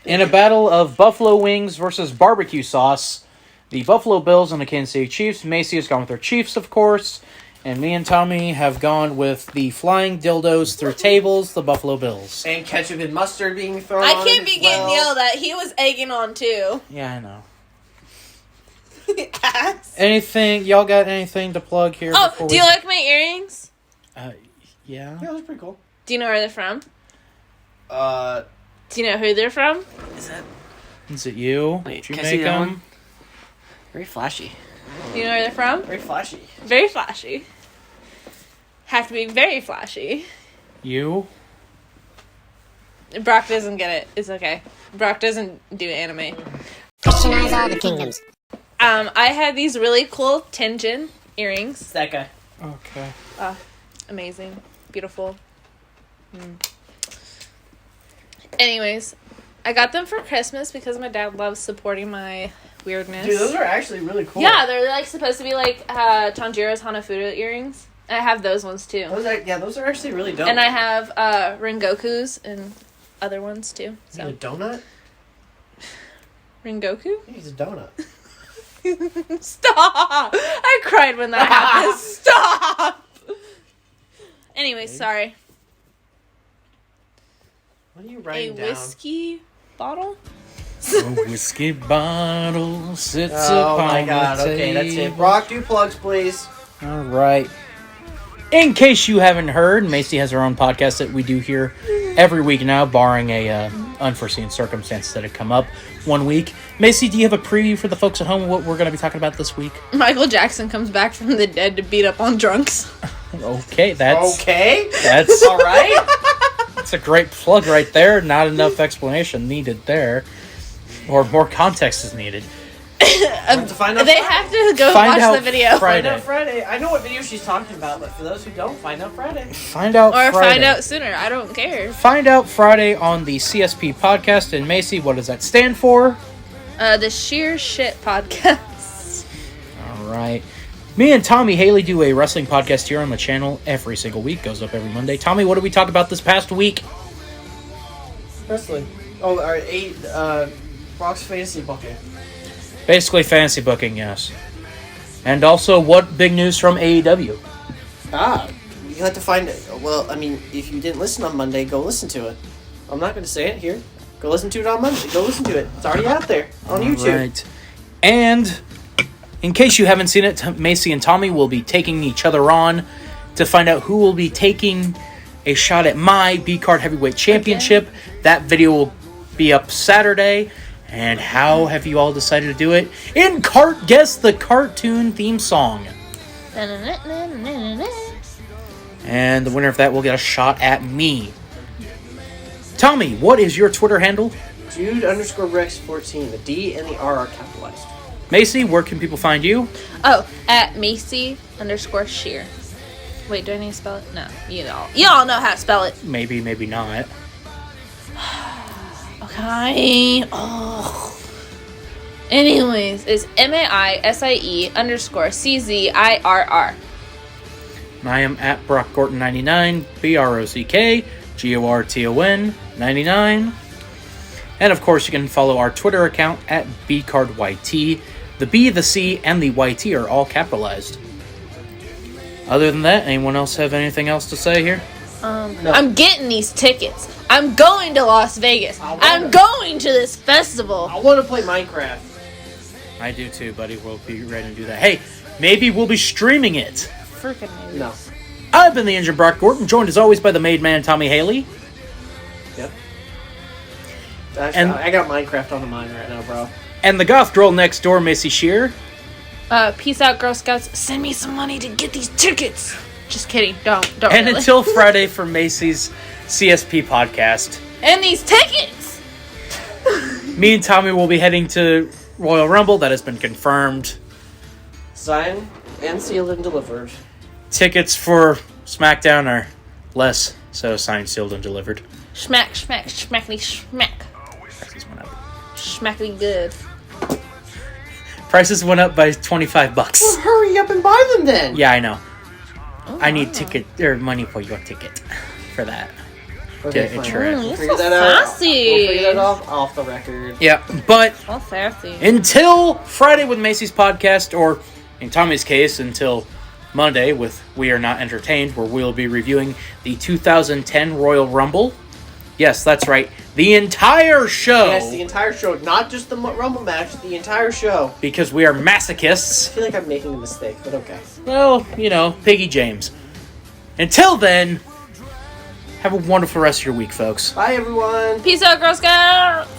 In a battle of buffalo wings versus barbecue sauce, the Buffalo Bills and the Kansas City Chiefs. Macy has gone with their Chiefs, of course. And me and Tommy have gone with the flying dildos through tables, the Buffalo Bills. And ketchup and mustard being thrown I on can't it be as getting well. yelled at. He was egging on too. Yeah, I know. Ass. Anything, y'all got anything to plug here? Oh, before do you like my earrings? Yeah. Yeah, that's pretty cool. Do you know where they're from? Uh, Do you know who they're from? is that Is it you? Wait, Did you can I make see that them? one? Very flashy? Do you know where they're from? Very flashy. Very flashy. Have to be very flashy. You? Brock doesn't get it. It's okay. Brock doesn't do anime. Christianize all the kingdoms. I had these really cool Tenjin earrings. It's that guy. Okay. Amazing. Beautiful. Anyways, I got them for Christmas because my dad loves supporting my weirdness. Dude, those are actually really cool. Yeah, they're like supposed to be like Tanjiro's Hanafuda earrings. And I have those ones too. Those are actually really dope. And I have Rengoku's and other ones too. Is he a So donut? Rengoku? He's a donut. Stop! I cried when that happened. Stop! Anyway, sorry. What are you A writing down? whiskey bottle? A whiskey bottle sits Oh upon my god, the okay, that's it. table. Brock, do plugs, please. All right. In case you haven't heard, Macy has her own podcast that we do here every week now, barring a unforeseen circumstances that have come up one week. Macy, do you have a preview for the folks at home of what we're going to be talking about this week? Michael Jackson comes back from the dead to beat up on drunks. Okay, that's All right. that's a great plug right there. Not enough explanation needed there, or more context is needed. To find out They have to go Find watch out the video. Friday. Find out Friday. I know what video she's talking about, but for those who don't, find out Friday. Find out Or Friday. find out sooner. I don't care. Find out Friday on the CSP podcast. And Macy, what does that stand for? The Sheer Shit Podcast. All right. Me and Tommy Haley do a wrestling podcast here on the channel every single week. Goes up every Monday. Tommy, what did we talk about this past week? Wrestling. Oh, all right. Brock's fantasy bucket. Basically fantasy booking, yes. And also, what big news from AEW? You have to find it. Well, I mean, if you didn't listen on Monday, go listen to it. I'm not going to say it here. Go listen to it on Monday. Go listen to it. It's already out there on YouTube. Right. And in case you haven't seen it, Macy and Tommy will be taking each other on to find out who will be taking a shot at my B-Card Heavyweight Championship. That video will be up Saturday. And how have you all decided to do it? Guess the cartoon theme song. And the winner of that will get a shot at me. Tommy, what is your Twitter handle? Jude_Rex14. The D and the R are capitalized. Macy, where can people find you? Oh, at Macy_Sheer. Wait, do I need to spell it? No, y'all know how to spell it. Maybe, maybe not. Okay. Oh. Anyways, it's MAISIE_CZIRR. I am at Brock Gorton99, BROCK GORTON99. And of course, you can follow our Twitter account at BCardYT. The B, the C, and the YT are all capitalized. Other than that, anyone else have anything else to say here? No. I'm getting these tickets. I'm going to Las Vegas. I'm going to this festival. I want to play Minecraft. I do too, buddy. We'll be ready to do that. Hey, maybe we'll be streaming it. Freaking maybe. No. I've been the Engine Brock Gordon, joined as always by the Made Man Tommy Haley. Yep. Actually, I got Minecraft on the mind right now, bro. And the goth girl next door, Missy Shear. Peace out, Girl Scouts. Send me some money to get these tickets. Just kidding. Don't And really. until Friday for Macy's CSP podcast. And these tickets! Me and Tommy will be heading to Royal Rumble. That has been confirmed. Signed and sealed and delivered. Tickets for SmackDown are less, so signed, sealed, and delivered. Schmack, schmack, schmackly, schmack. Prices went up. Schmackly good. Prices went up by $25. Well, hurry up and buy them then. Yeah, I know. Oh, I need ticket or money for your ticket for that. Okay, To fine. insure it. You're We'll so figure that out. sassy. We'll figure that off the record. Yeah, but All sassy. until Friday with Macy's podcast, or in Tommy's case, until Monday with We Are Not Entertained, where we'll be reviewing the 2010 Royal Rumble. Yes, that's right. The entire show. Yes, the entire show, not just the Rumble match, the entire show. Because we are masochists. I feel like I'm making a mistake, but okay. Well, you know, Piggy James. Until then, have a wonderful rest of your week, folks. Bye, everyone. Peace out, Girl Scouts!